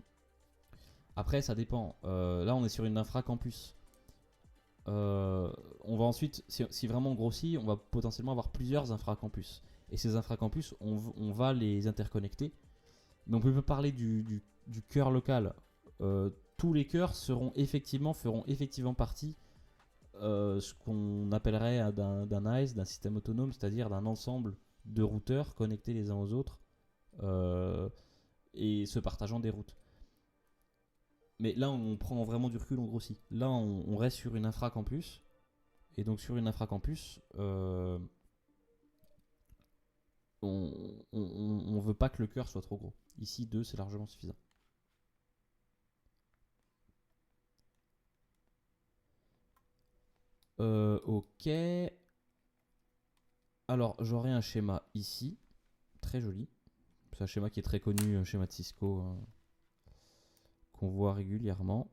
Après, ça dépend. Là, on est sur une infra campus. On va ensuite, si vraiment on grossit, on va potentiellement avoir plusieurs infracampus. Et ces infracampus, on va les interconnecter. Mais on peut pas parler du cœur local. Tous les cœurs feront effectivement partie ce qu'on appellerait d'un ICE, d'un système autonome, c'est-à-dire d'un ensemble de routeurs connectés les uns aux autres et se partageant des routes. Mais là, on prend vraiment du recul, on grossit. Là, on reste sur une infracampus. Et donc, sur une infracampus, on veut pas que le cœur soit trop gros. Ici, 2, c'est largement suffisant. Ok. Alors, j'aurai un schéma ici. Très joli. C'est un schéma qui est très connu, un schéma de Cisco. Qu'on voit régulièrement.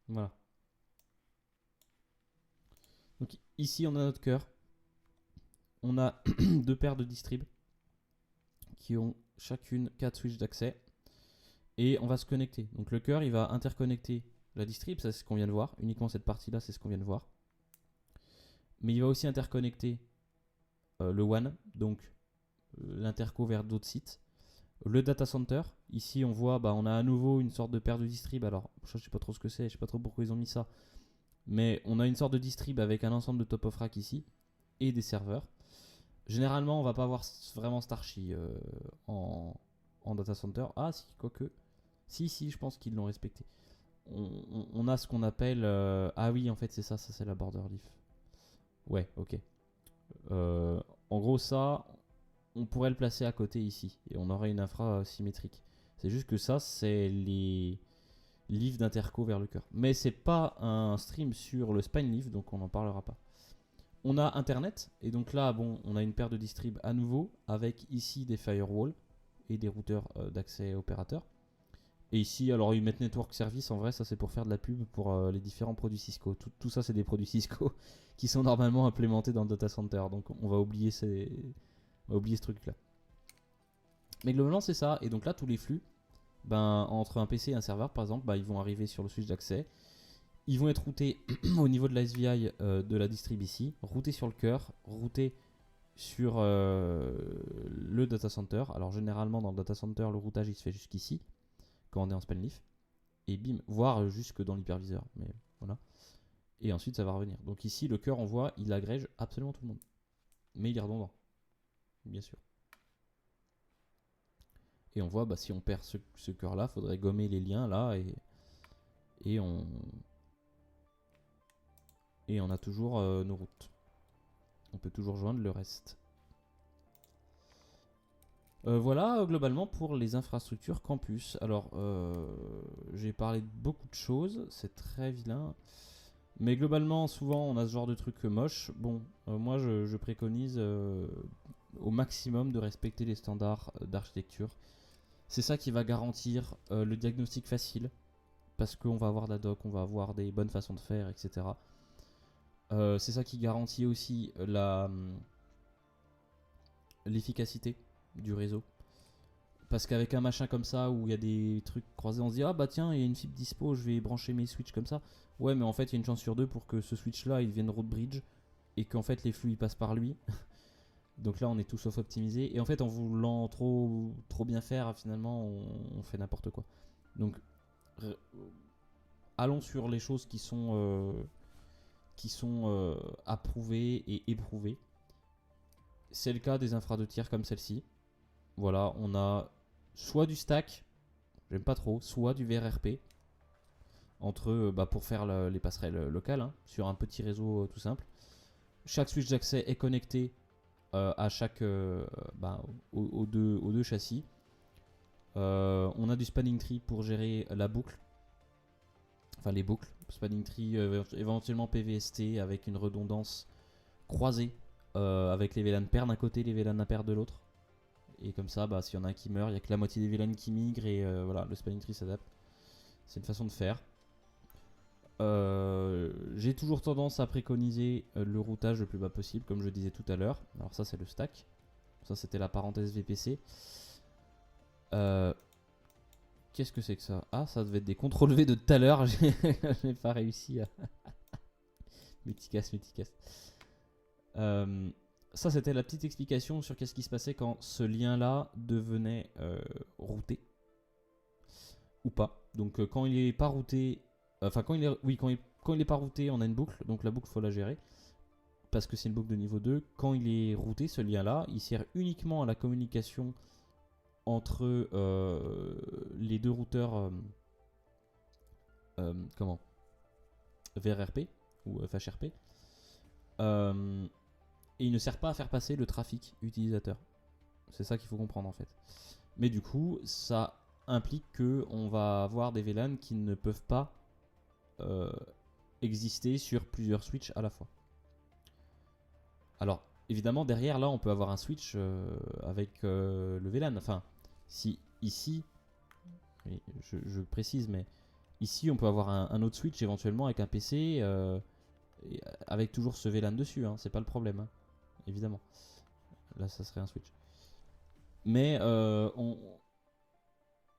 Voilà. Donc ici, on a notre cœur. On a 2 paires de distrib qui ont chacune 4 switches d'accès. Et on va se connecter. Donc le cœur, il va interconnecter la distrib, ça c'est ce qu'on vient de voir. Uniquement cette partie-là, c'est ce qu'on vient de voir. Mais il va aussi interconnecter le WAN, donc l'interco vers d'autres sites. Le data center, ici on voit, on a à nouveau une sorte de paire de distrib. Alors, je sais pas trop ce que c'est, je sais pas trop pourquoi ils ont mis ça. Mais on a une sorte de distrib avec un ensemble de top of rack ici et des serveurs. Généralement, on va pas avoir vraiment Starchi en data center. Ah, si, quoique. Si, je pense qu'ils l'ont respecté. On a ce qu'on appelle. Ah oui, en fait, c'est ça c'est la border leaf. Ouais, ok. En gros, ça, on pourrait le placer à côté ici et on aurait une infra symétrique. C'est juste que ça, c'est les leaves d'interco vers le cœur. Mais c'est pas un stream sur le spine leaf, donc on n'en parlera pas. On a internet, et donc là, on a une paire de distrib à nouveau, avec ici des firewalls et des routeurs d'accès opérateurs. Et ici, alors ils mettent Network Service, en vrai, ça c'est pour faire de la pub pour les différents produits Cisco. Tout ça, c'est des produits Cisco qui sont normalement implémentés dans le data center, donc on va oublier ce truc-là. Mais globalement, c'est ça, et donc là, tous les flux, entre un PC et un serveur, par exemple, ils vont arriver sur le switch d'accès. Ils vont être routés au niveau de la SVI de la distrib ici, routés sur le cœur, routés sur le data center. Alors généralement dans le data center, le routage il se fait jusqu'ici, quand on est en spanleaf. Et bim, voire jusque dans l'hyperviseur. Mais voilà. Et ensuite ça va revenir. Donc ici, le cœur, on voit, il agrège absolument tout le monde. Mais il est redondant, bien sûr. Et on voit, si on perd ce cœur-là, faudrait gommer les liens là et on a toujours nos routes. On peut toujours joindre le reste. Voilà globalement pour les infrastructures campus. Alors j'ai parlé de beaucoup de choses, c'est très vilain. Mais globalement souvent on a ce genre de trucs moches. Moi je préconise au maximum de respecter les standards d'architecture. C'est ça qui va garantir le diagnostic facile. Parce qu'on va avoir de la doc, on va avoir des bonnes façons de faire, etc. C'est ça qui garantit aussi l'efficacité du réseau. Parce qu'avec un machin comme ça où il y a des trucs croisés, on se dit ah bah tiens, il y a une fibre dispo, je vais brancher mes switches comme ça. Ouais, mais en fait, il y a une chance sur deux pour que ce switch là il devienne road bridge et qu'en fait les flux ils passent par lui. Donc là, on est tout sauf optimisé. Et en fait, en voulant trop bien faire, finalement, on fait n'importe quoi. Donc, allons sur les choses qui sont approuvées et éprouvées. C'est le cas des infras de tiers comme celle-ci. Voilà, on a soit du stack, j'aime pas trop, soit du VRRP entre pour faire les passerelles locales sur un petit réseau tout simple. Chaque switch d'accès est connecté à chaque aux deux châssis. On a du spanning tree pour gérer la boucle, enfin les boucles. Spanning tree éventuellement PVST avec une redondance croisée avec les VLAN pairs d'un côté, les VLAN impairs de l'autre. Et comme ça, s'il y en a un qui meurt, il n'y a que la moitié des VLAN qui migrent et voilà, le spanning tree s'adapte. C'est une façon de faire. J'ai toujours tendance à préconiser le routage le plus bas possible, comme je disais tout à l'heure. Alors ça, c'est le stack. Ça, c'était la parenthèse VPC. Qu'est-ce que c'est que ça? Ah, ça devait être des contrôles V de tout à l'heure. J'ai pas réussi à... Méticasse. Ça, c'était la petite explication sur qu'est-ce qui se passait quand ce lien-là devenait routé ou pas. Donc quand il est pas routé, quand il est pas routé, on a une boucle. Donc la boucle, faut la gérer parce que c'est une boucle de niveau 2. Quand il est routé, ce lien-là, il sert uniquement à la communication entre les deux routeurs VRRP ou FHRP. Et il ne sert pas à faire passer le trafic utilisateur. C'est ça qu'il faut comprendre en fait. Mais du coup, ça implique qu'on va avoir des VLAN qui ne peuvent pas exister sur plusieurs switches à la fois. Alors, évidemment, derrière, là, on peut avoir un switch avec le VLAN. Enfin, si ici, je précise, mais ici, on peut avoir un autre switch éventuellement avec un PC avec toujours ce VLAN dessus. C'est pas le problème, évidemment. Là, ça serait un switch. Mais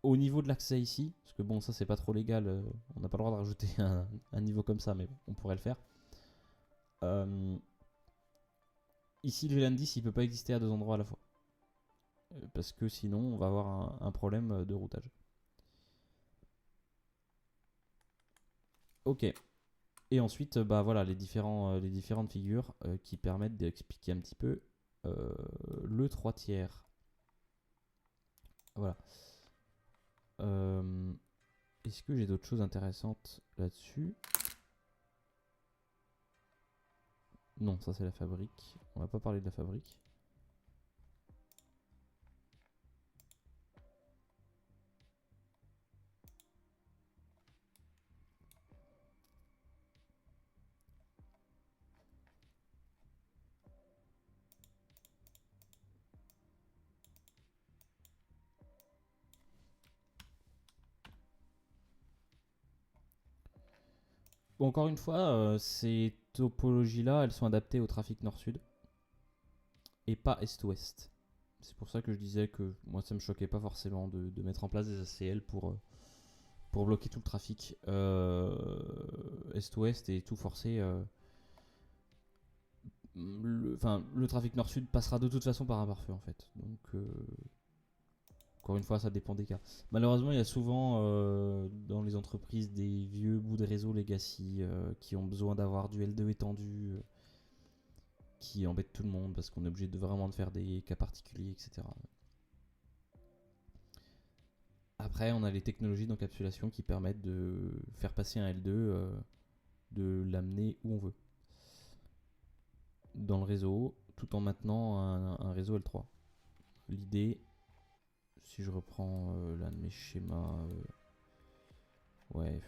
Au niveau de l'accès ici, parce que bon, ça c'est pas trop légal, on n'a pas le droit de rajouter un niveau comme ça, mais on pourrait le faire. Ici, le VLAN 10 il peut pas exister à deux endroits à la fois. Parce que sinon, on va avoir un problème de routage. Ok. Et ensuite, bah voilà, les différentes figures qui permettent d'expliquer un petit peu le 3 tiers. Voilà. Est-ce que j'ai d'autres choses intéressantes là-dessus? Non, ça c'est la fabrique. On va pas parler de la fabrique. Bon, encore une fois, ces topologies-là, elles sont adaptées au trafic nord-sud et pas est-ouest. C'est pour ça que je disais que moi ça me choquait pas forcément de mettre en place des ACL pour bloquer tout le trafic est-ouest et tout forcer. Le trafic nord-sud passera de toute façon par un pare-feu en fait. Donc encore une fois, ça dépend des cas. Malheureusement, il y a souvent dans les entreprises des vieux bouts de réseau legacy qui ont besoin d'avoir du L2 étendu, qui embêtent tout le monde parce qu'on est obligé de vraiment de faire des cas particuliers, etc. Après, on a les technologies d'encapsulation qui permettent de faire passer un L2, de l'amener où on veut dans le réseau, tout en maintenant un réseau L3. L'idée, si je reprends l'un de mes schémas, ouais,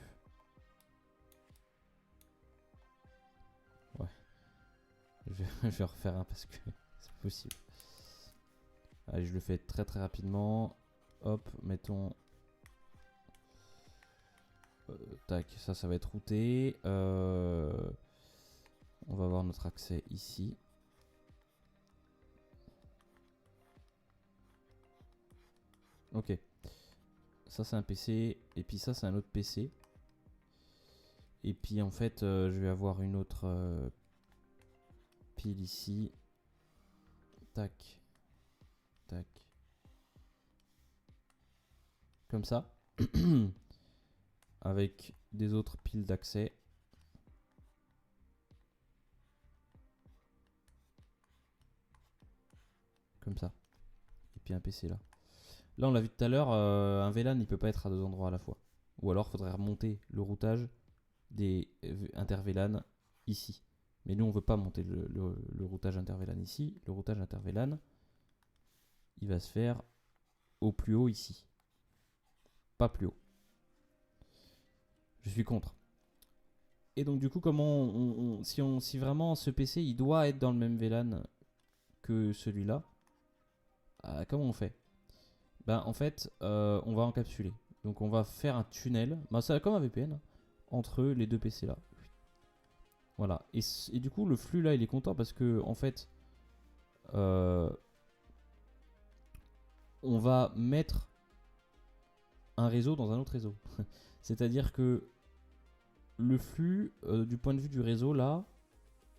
je vais refaire un parce que c'est possible. Allez, je le fais très très rapidement. Hop, mettons. Tac, ça va être routé. On va avoir notre accès ici. Ok. Ça c'est un PC. Et puis ça c'est un autre PC. Et puis en fait, je vais avoir une autre pile ici. Tac. Tac. Comme ça. Avec des autres piles d'accès. Comme ça. Et puis un PC là. Là, on l'a vu tout à l'heure, un VLAN il peut pas être à deux endroits à la fois. Ou alors, il faudrait remonter le routage des inter-VLAN ici. Mais nous, on veut pas monter le routage inter-VLAN ici. Le routage inter-VLAN, il va se faire au plus haut ici. Pas plus haut. Je suis contre. Et donc, du coup, comment si vraiment ce PC il doit être dans le même VLAN que celui-là, comment on fait? Ben, en fait, on va encapsuler. Donc, on va faire un tunnel, ben, c'est comme un VPN, entre les deux PC là. Voilà. Et du coup, le flux là, il est content parce que, en fait, on va mettre un réseau dans un autre réseau. C'est-à-dire que le flux, du point de vue du réseau là,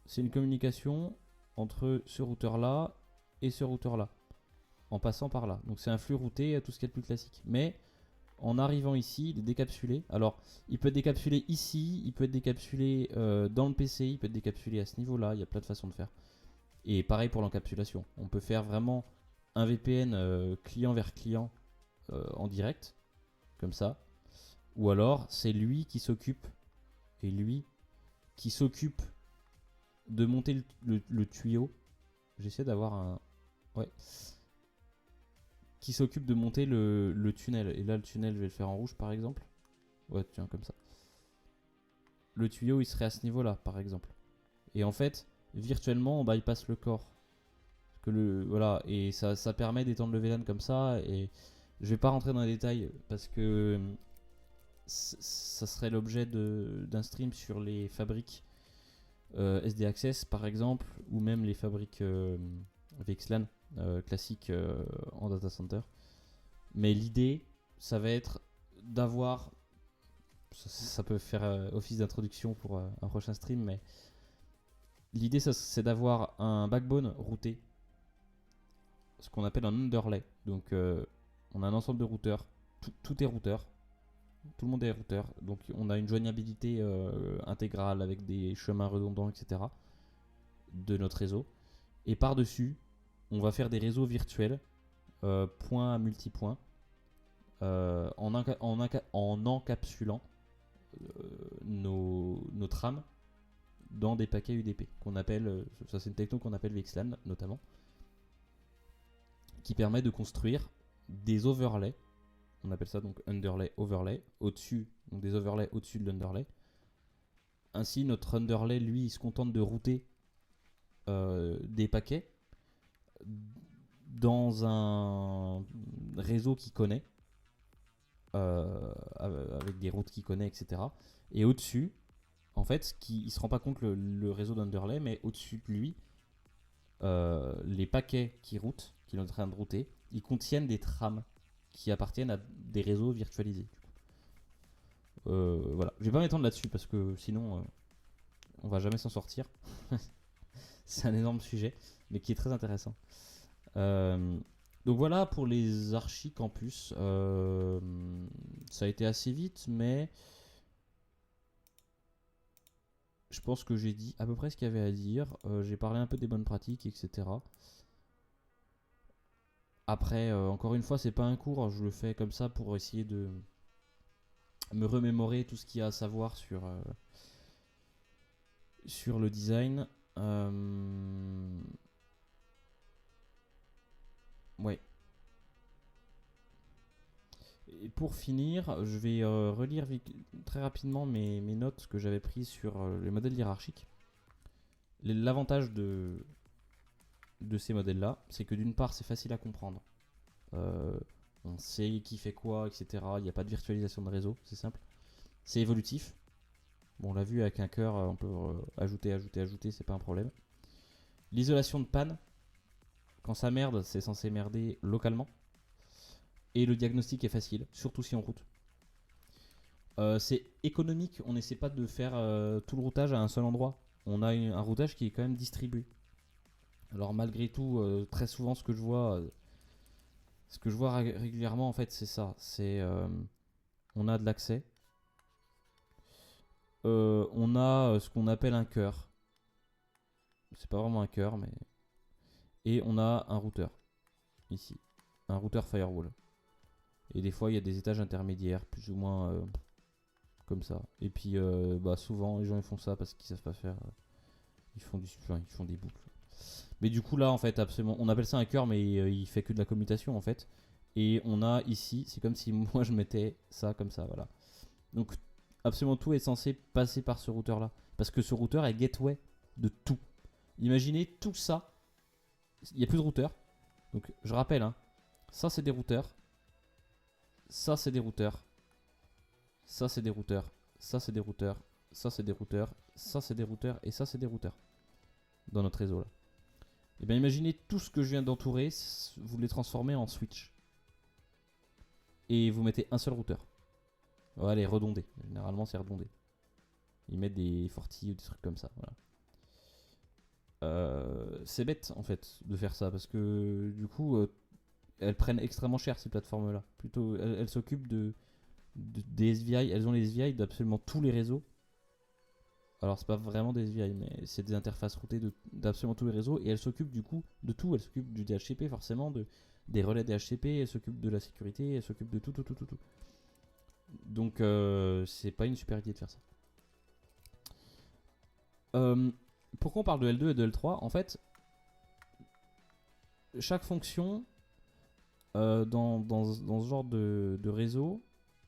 c'est une communication entre ce routeur là et ce routeur là, en passant par là. Donc c'est un flux routé à tout ce qui est le plus classique. Mais en arrivant ici, il est décapsulé. Alors, il peut être décapsulé ici, il peut être décapsulé dans le PC, il peut être décapsulé à ce niveau-là. Il y a plein de façons de faire. Et pareil pour l'encapsulation. On peut faire vraiment un VPN client vers client en direct, comme ça. Ou alors, c'est lui qui s'occupe, et lui qui s'occupe de monter le tuyau. J'essaie d'avoir un... Ouais. Qui s'occupe de monter le tunnel. Et là, le tunnel, je vais le faire en rouge, par exemple. Ouais, tiens, comme ça. Le tuyau, il serait à ce niveau-là, par exemple. Et en fait, virtuellement, on bypass le corps. Voilà, et ça permet d'étendre le VLAN comme ça. Et je vais pas rentrer dans les détails parce que ça serait l'objet d'un stream sur les fabriques SD Access, par exemple, ou même les fabriques VXLAN classiques en data center. Mais l'idée, ça va être d'avoir... Ça peut faire office d'introduction pour un prochain stream, mais l'idée c'est d'avoir un backbone routé, ce qu'on appelle un underlay. Donc on a un ensemble de routeurs, tout est routeur, tout le monde est routeur, donc on a une joignabilité intégrale avec des chemins redondants, etc. de notre réseau. Et par-dessus, on va faire des réseaux virtuels, point à multipoint, en encapsulant nos trames dans des paquets UDP qu'on appelle, ça c'est une techno qu'on appelle VXLAN notamment, qui permet de construire des overlays. On appelle ça donc underlay, overlay, au-dessus, donc des overlays au-dessus de l'underlay. Ainsi, notre underlay, lui, il se contente de router des paquets dans un réseau qu'il connaît, avec des routes qu'il connaît, etc. Et au-dessus, en fait, il ne se rend pas compte le réseau d'underlay, mais au-dessus de lui, les paquets qu'il est en train de router, ils contiennent des trames qui appartiennent à des réseaux virtualisés. Voilà, je vais pas m'étendre là-dessus parce que sinon on va jamais s'en sortir. C'est un énorme sujet, mais qui est très intéressant. Donc voilà pour les archi-campus. Ça a été assez vite, mais je pense que j'ai dit à peu près ce qu'il y avait à dire. J'ai parlé un peu des bonnes pratiques, etc. Après, encore une fois, c'est pas un cours, je le fais comme ça pour essayer de me remémorer tout ce qu'il y a à savoir sur le design. Ouais. Et pour finir, je vais relire très rapidement mes notes que j'avais prises sur les modèles hiérarchiques. L'avantage de ces modèles-là, c'est que d'une part, c'est facile à comprendre. On sait qui fait quoi, etc. Il n'y a pas de virtualisation de réseau, c'est simple. C'est évolutif. Bon, on l'a vu avec un cœur, on peut ajouter, c'est pas un problème. L'isolation de panne, quand ça merde, c'est censé merder localement. Et le diagnostic est facile, surtout si on route. C'est économique, on n'essaie pas de faire tout le routage à un seul endroit. On a un routage qui est quand même distribué. Alors malgré tout, très souvent ce que je vois régulièrement en fait c'est ça. C'est on a de l'accès. On a ce qu'on appelle un cœur. C'est pas vraiment un cœur mais... Et on a un routeur. Ici. Un routeur firewall. Et des fois il y a des étages intermédiaires plus ou moins comme ça. Et puis souvent les gens ils font ça parce qu'ils savent pas faire. Ils font des boucles. Mais du coup là en fait absolument, on appelle ça un cœur mais il fait que de la commutation en fait. Et on a ici, c'est comme si moi je mettais ça comme ça, voilà. Donc absolument tout est censé passer par ce routeur là. Parce que ce routeur est gateway de tout. Imaginez tout ça, il n'y a plus de routeur. Donc je rappelle, hein, ça c'est des routeurs. Ça c'est des routeurs. Ça c'est des routeurs. Ça c'est des routeurs. Ça c'est des routeurs. Ça c'est des routeurs. Et ça c'est des routeurs. Dans notre réseau là. Et bien imaginez tout ce que je viens d'entourer, vous les transformez en switch. Et vous mettez un seul routeur. Allez, redondé. Généralement c'est redondé. Ils mettent des Forti ou des trucs comme ça. Voilà. C'est bête en fait de faire ça parce que du coup elles prennent extrêmement cher ces plateformes là. Plutôt elles s'occupent des SVI, elles ont les SVI d'absolument tous les réseaux. Alors c'est pas vraiment des SVI mais c'est des interfaces routées d'absolument tous les réseaux et elles s'occupent du coup de tout. Elles s'occupent du DHCP forcément, des relais DHCP, elles s'occupent de la sécurité, elles s'occupent de tout. Donc c'est pas une super idée de faire ça. Pourquoi on parle de L2 et de L3 ? En fait, chaque fonction dans ce genre de réseau,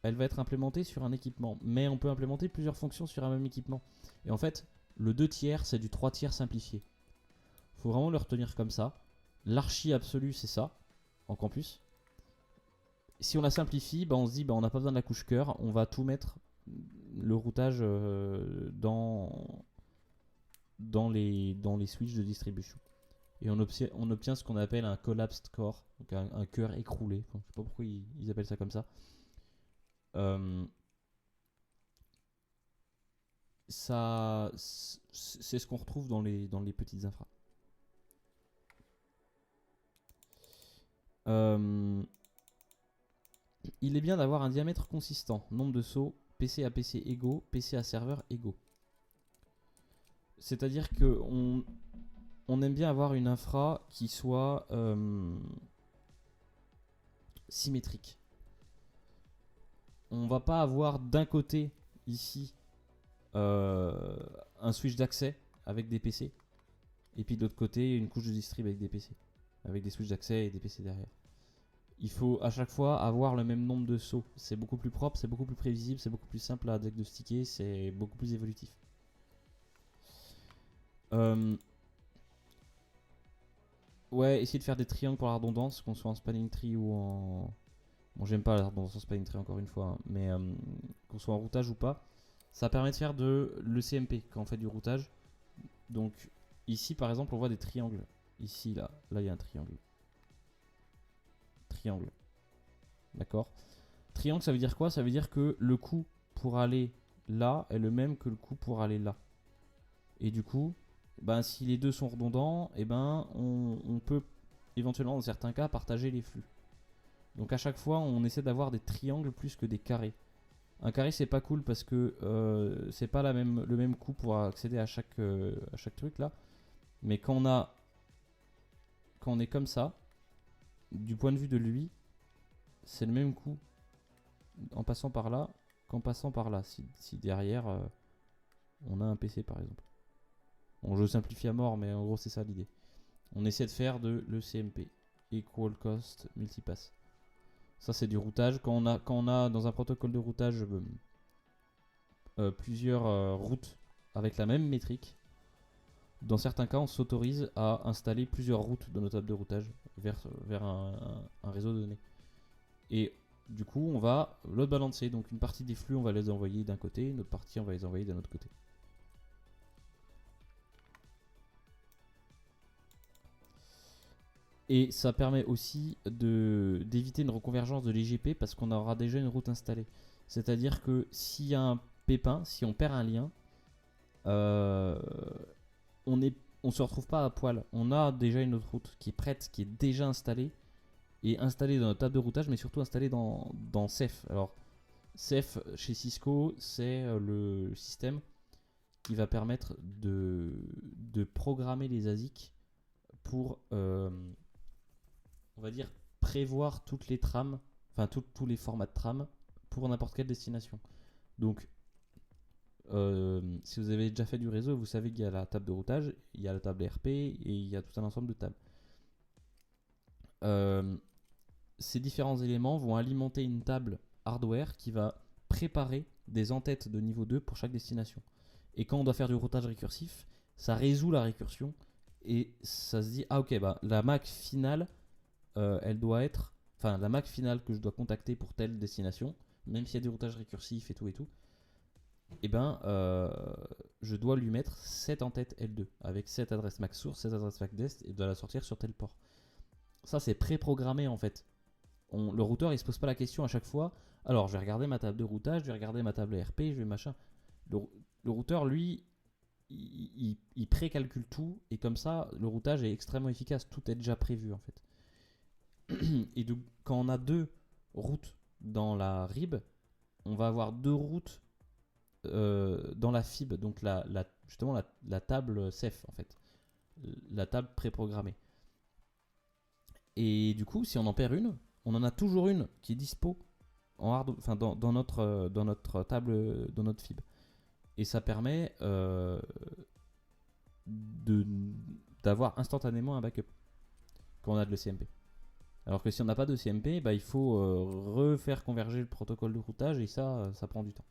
elle va être implémentée sur un équipement. Mais on peut implémenter plusieurs fonctions sur un même équipement. Et en fait, le 2 tiers, c'est du 3 tiers simplifié. Faut vraiment le retenir comme ça. L'archi absolu, c'est ça, en campus. Si on la simplifie, on se dit on n'a pas besoin de la couche cœur, on va tout mettre le routage dans les switches de distribution. Et on obtient ce qu'on appelle un collapsed core, donc un cœur écroulé. Enfin, je sais pas pourquoi ils appellent ça comme ça. Euh, c'est ce qu'on retrouve dans les petites infras. Il est bien d'avoir un diamètre consistant, nombre de sauts, PC à PC égaux, PC à serveur égaux. C'est-à-dire que on aime bien avoir une infra qui soit symétrique. On va pas avoir d'un côté ici un switch d'accès avec des PC et puis de l'autre côté une couche de distrib avec des PC, avec des switches d'accès et des PC derrière. Il faut à chaque fois avoir le même nombre de sauts. C'est beaucoup plus propre, c'est beaucoup plus prévisible, c'est beaucoup plus simple à diagnostiquer, c'est beaucoup plus évolutif. Ouais, essayer de faire des triangles pour la redondance, qu'on soit en spanning tree ou en... Bon, j'aime pas la redondance en spanning tree encore une fois, hein, mais qu'on soit en routage ou pas, ça permet de faire de l'ECMP quand on fait du routage. Donc ici par exemple on voit des triangles. Ici là il y a un triangle. Triangle. D'accord. Triangle ça veut dire quoi? Ça veut dire que le coût pour aller là est le même que le coût pour aller là. Et du coup, ben, si les deux sont redondants, et ben, on peut éventuellement dans certains cas partager les flux. Donc à chaque fois on essaie d'avoir des triangles plus que des carrés. Un carré c'est pas cool parce que c'est pas le même coût pour accéder à chaque truc là. Mais quand on est comme ça, du point de vue de lui, c'est le même coût en passant par là qu'en passant par là. Si derrière on a un PC par exemple. Bon, je simplifie à mort, mais en gros c'est ça l'idée. On essaie de faire de l'ECMP, Equal Cost Multipass. Ça c'est du routage. Quand on a dans un protocole de routage plusieurs routes avec la même métrique, dans certains cas on s'autorise à installer plusieurs routes de nos tables de routage vers un réseau de données. Et du coup on va load balancer. Donc une partie des flux on va les envoyer d'un côté, une autre partie on va les envoyer d'un autre côté. Et ça permet aussi d'éviter une reconvergence de l'IGP parce qu'on aura déjà une route installée. C'est-à-dire que s'il y a un pépin, si on perd un lien, on se retrouve pas à poil. On a déjà une autre route qui est prête, qui est déjà installée, et installée dans notre table de routage, mais surtout installée dans Ceph. Alors, Ceph, chez Cisco, c'est le système qui va permettre de programmer les ASIC pour on va dire prévoir toutes les trames, enfin tous les formats de trames pour n'importe quelle destination. Donc si vous avez déjà fait du réseau, vous savez qu'il y a la table de routage, il y a la table RP et il y a tout un ensemble de tables. Ces différents éléments vont alimenter une table hardware qui va préparer des entêtes de niveau 2 pour chaque destination. Et quand on doit faire du routage récursif, ça résout la récursion et ça se dit ah ok bah la MAC finale elle doit être, enfin la MAC finale que je dois contacter pour telle destination, même s'il y a du routage récursif et tout, et ben je dois lui mettre cette entête L2 avec cette adresse MAC source, cette adresse MAC dest et de la sortir sur tel port. Ça c'est préprogrammé en fait. Le routeur il se pose pas la question à chaque fois. Alors je vais regarder ma table de routage, je vais regarder ma table RP, je vais machin. Le routeur lui il précalcule tout et comme ça le routage est extrêmement efficace, tout est déjà prévu en fait. Et donc, quand on a deux routes dans la RIB, on va avoir deux routes dans la FIB, donc justement la table Ceph en fait, la table préprogrammée. Et du coup, si on en perd une, on en a toujours une qui est dispo en dans notre table, dans notre FIB. Et ça permet d'avoir instantanément un backup quand on a de l'ECMP. Alors que si on n'a pas de CMP, bah, il faut refaire converger le protocole de routage et ça prend du temps.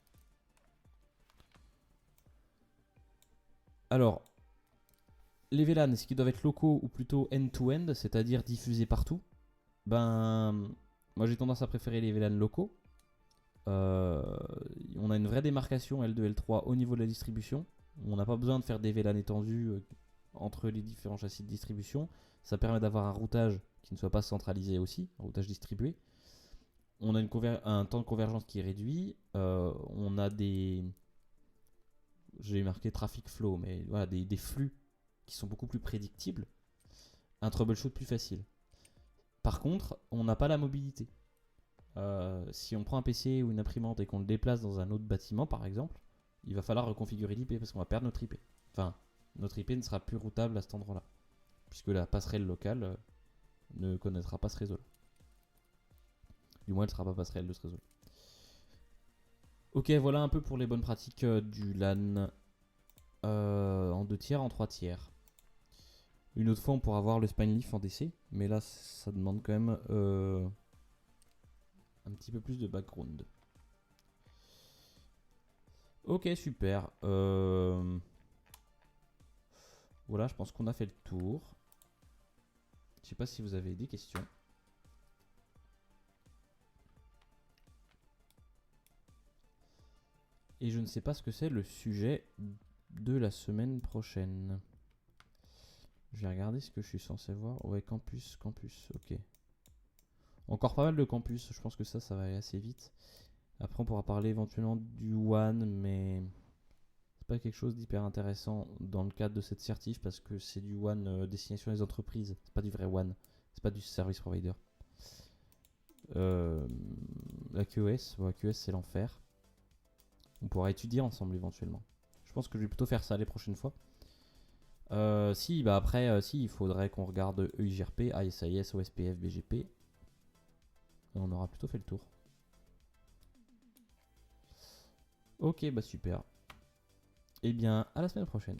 Alors, les VLAN, est-ce qu'ils doivent être locaux ou plutôt end-to-end, c'est-à-dire diffusés partout? Ben, moi j'ai tendance à préférer les VLAN locaux. On a une vraie démarcation L2, L3 au niveau de la distribution. On n'a pas besoin de faire des VLAN étendus entre les différents châssis de distribution. Ça permet d'avoir un routage qui ne soit pas centralisé aussi, un routage distribué. on a un temps de convergence qui est réduit. On a des... J'ai marqué traffic flow, mais voilà, des flux qui sont beaucoup plus prédictibles. Un troubleshoot plus facile. Par contre, on n'a pas la mobilité. Si on prend un PC ou une imprimante et qu'on le déplace dans un autre bâtiment, par exemple, il va falloir reconfigurer l'IP parce qu'on va perdre notre IP. Enfin, notre IP ne sera plus routable à cet endroit-là, puisque la passerelle locale ne connaîtra pas ce réseau-là. Du moins, elle ne sera pas passerelle de ce réseau. Ok, voilà un peu pour les bonnes pratiques du LAN en 2 tiers, en 3 tiers. Une autre fois, on pourra voir le spine leaf en DC, mais là, ça demande quand même un petit peu plus de background. Ok, super. Voilà, je pense qu'on a fait le tour. Je sais pas si vous avez des questions. Et je ne sais pas ce que c'est le sujet de la semaine prochaine. Je vais regarder ce que je suis censé voir. Ouais, campus, ok. Encore pas mal de campus, je pense que ça va aller assez vite. Après, on pourra parler éventuellement du WAN, mais c'est pas quelque chose d'hyper intéressant dans le cadre de cette certif parce que c'est du WAN destination des entreprises. C'est pas du vrai WAN, c'est pas du service provider. La QoS, bon, la QoS c'est l'enfer. On pourra étudier ensemble éventuellement. Je pense que je vais plutôt faire ça les prochaines fois. Si, bah après, si, il faudrait qu'on regarde EIGRP, ASIS, OSPF, BGP. Et on aura plutôt fait le tour. Ok, bah super. Eh bien, à la semaine prochaine.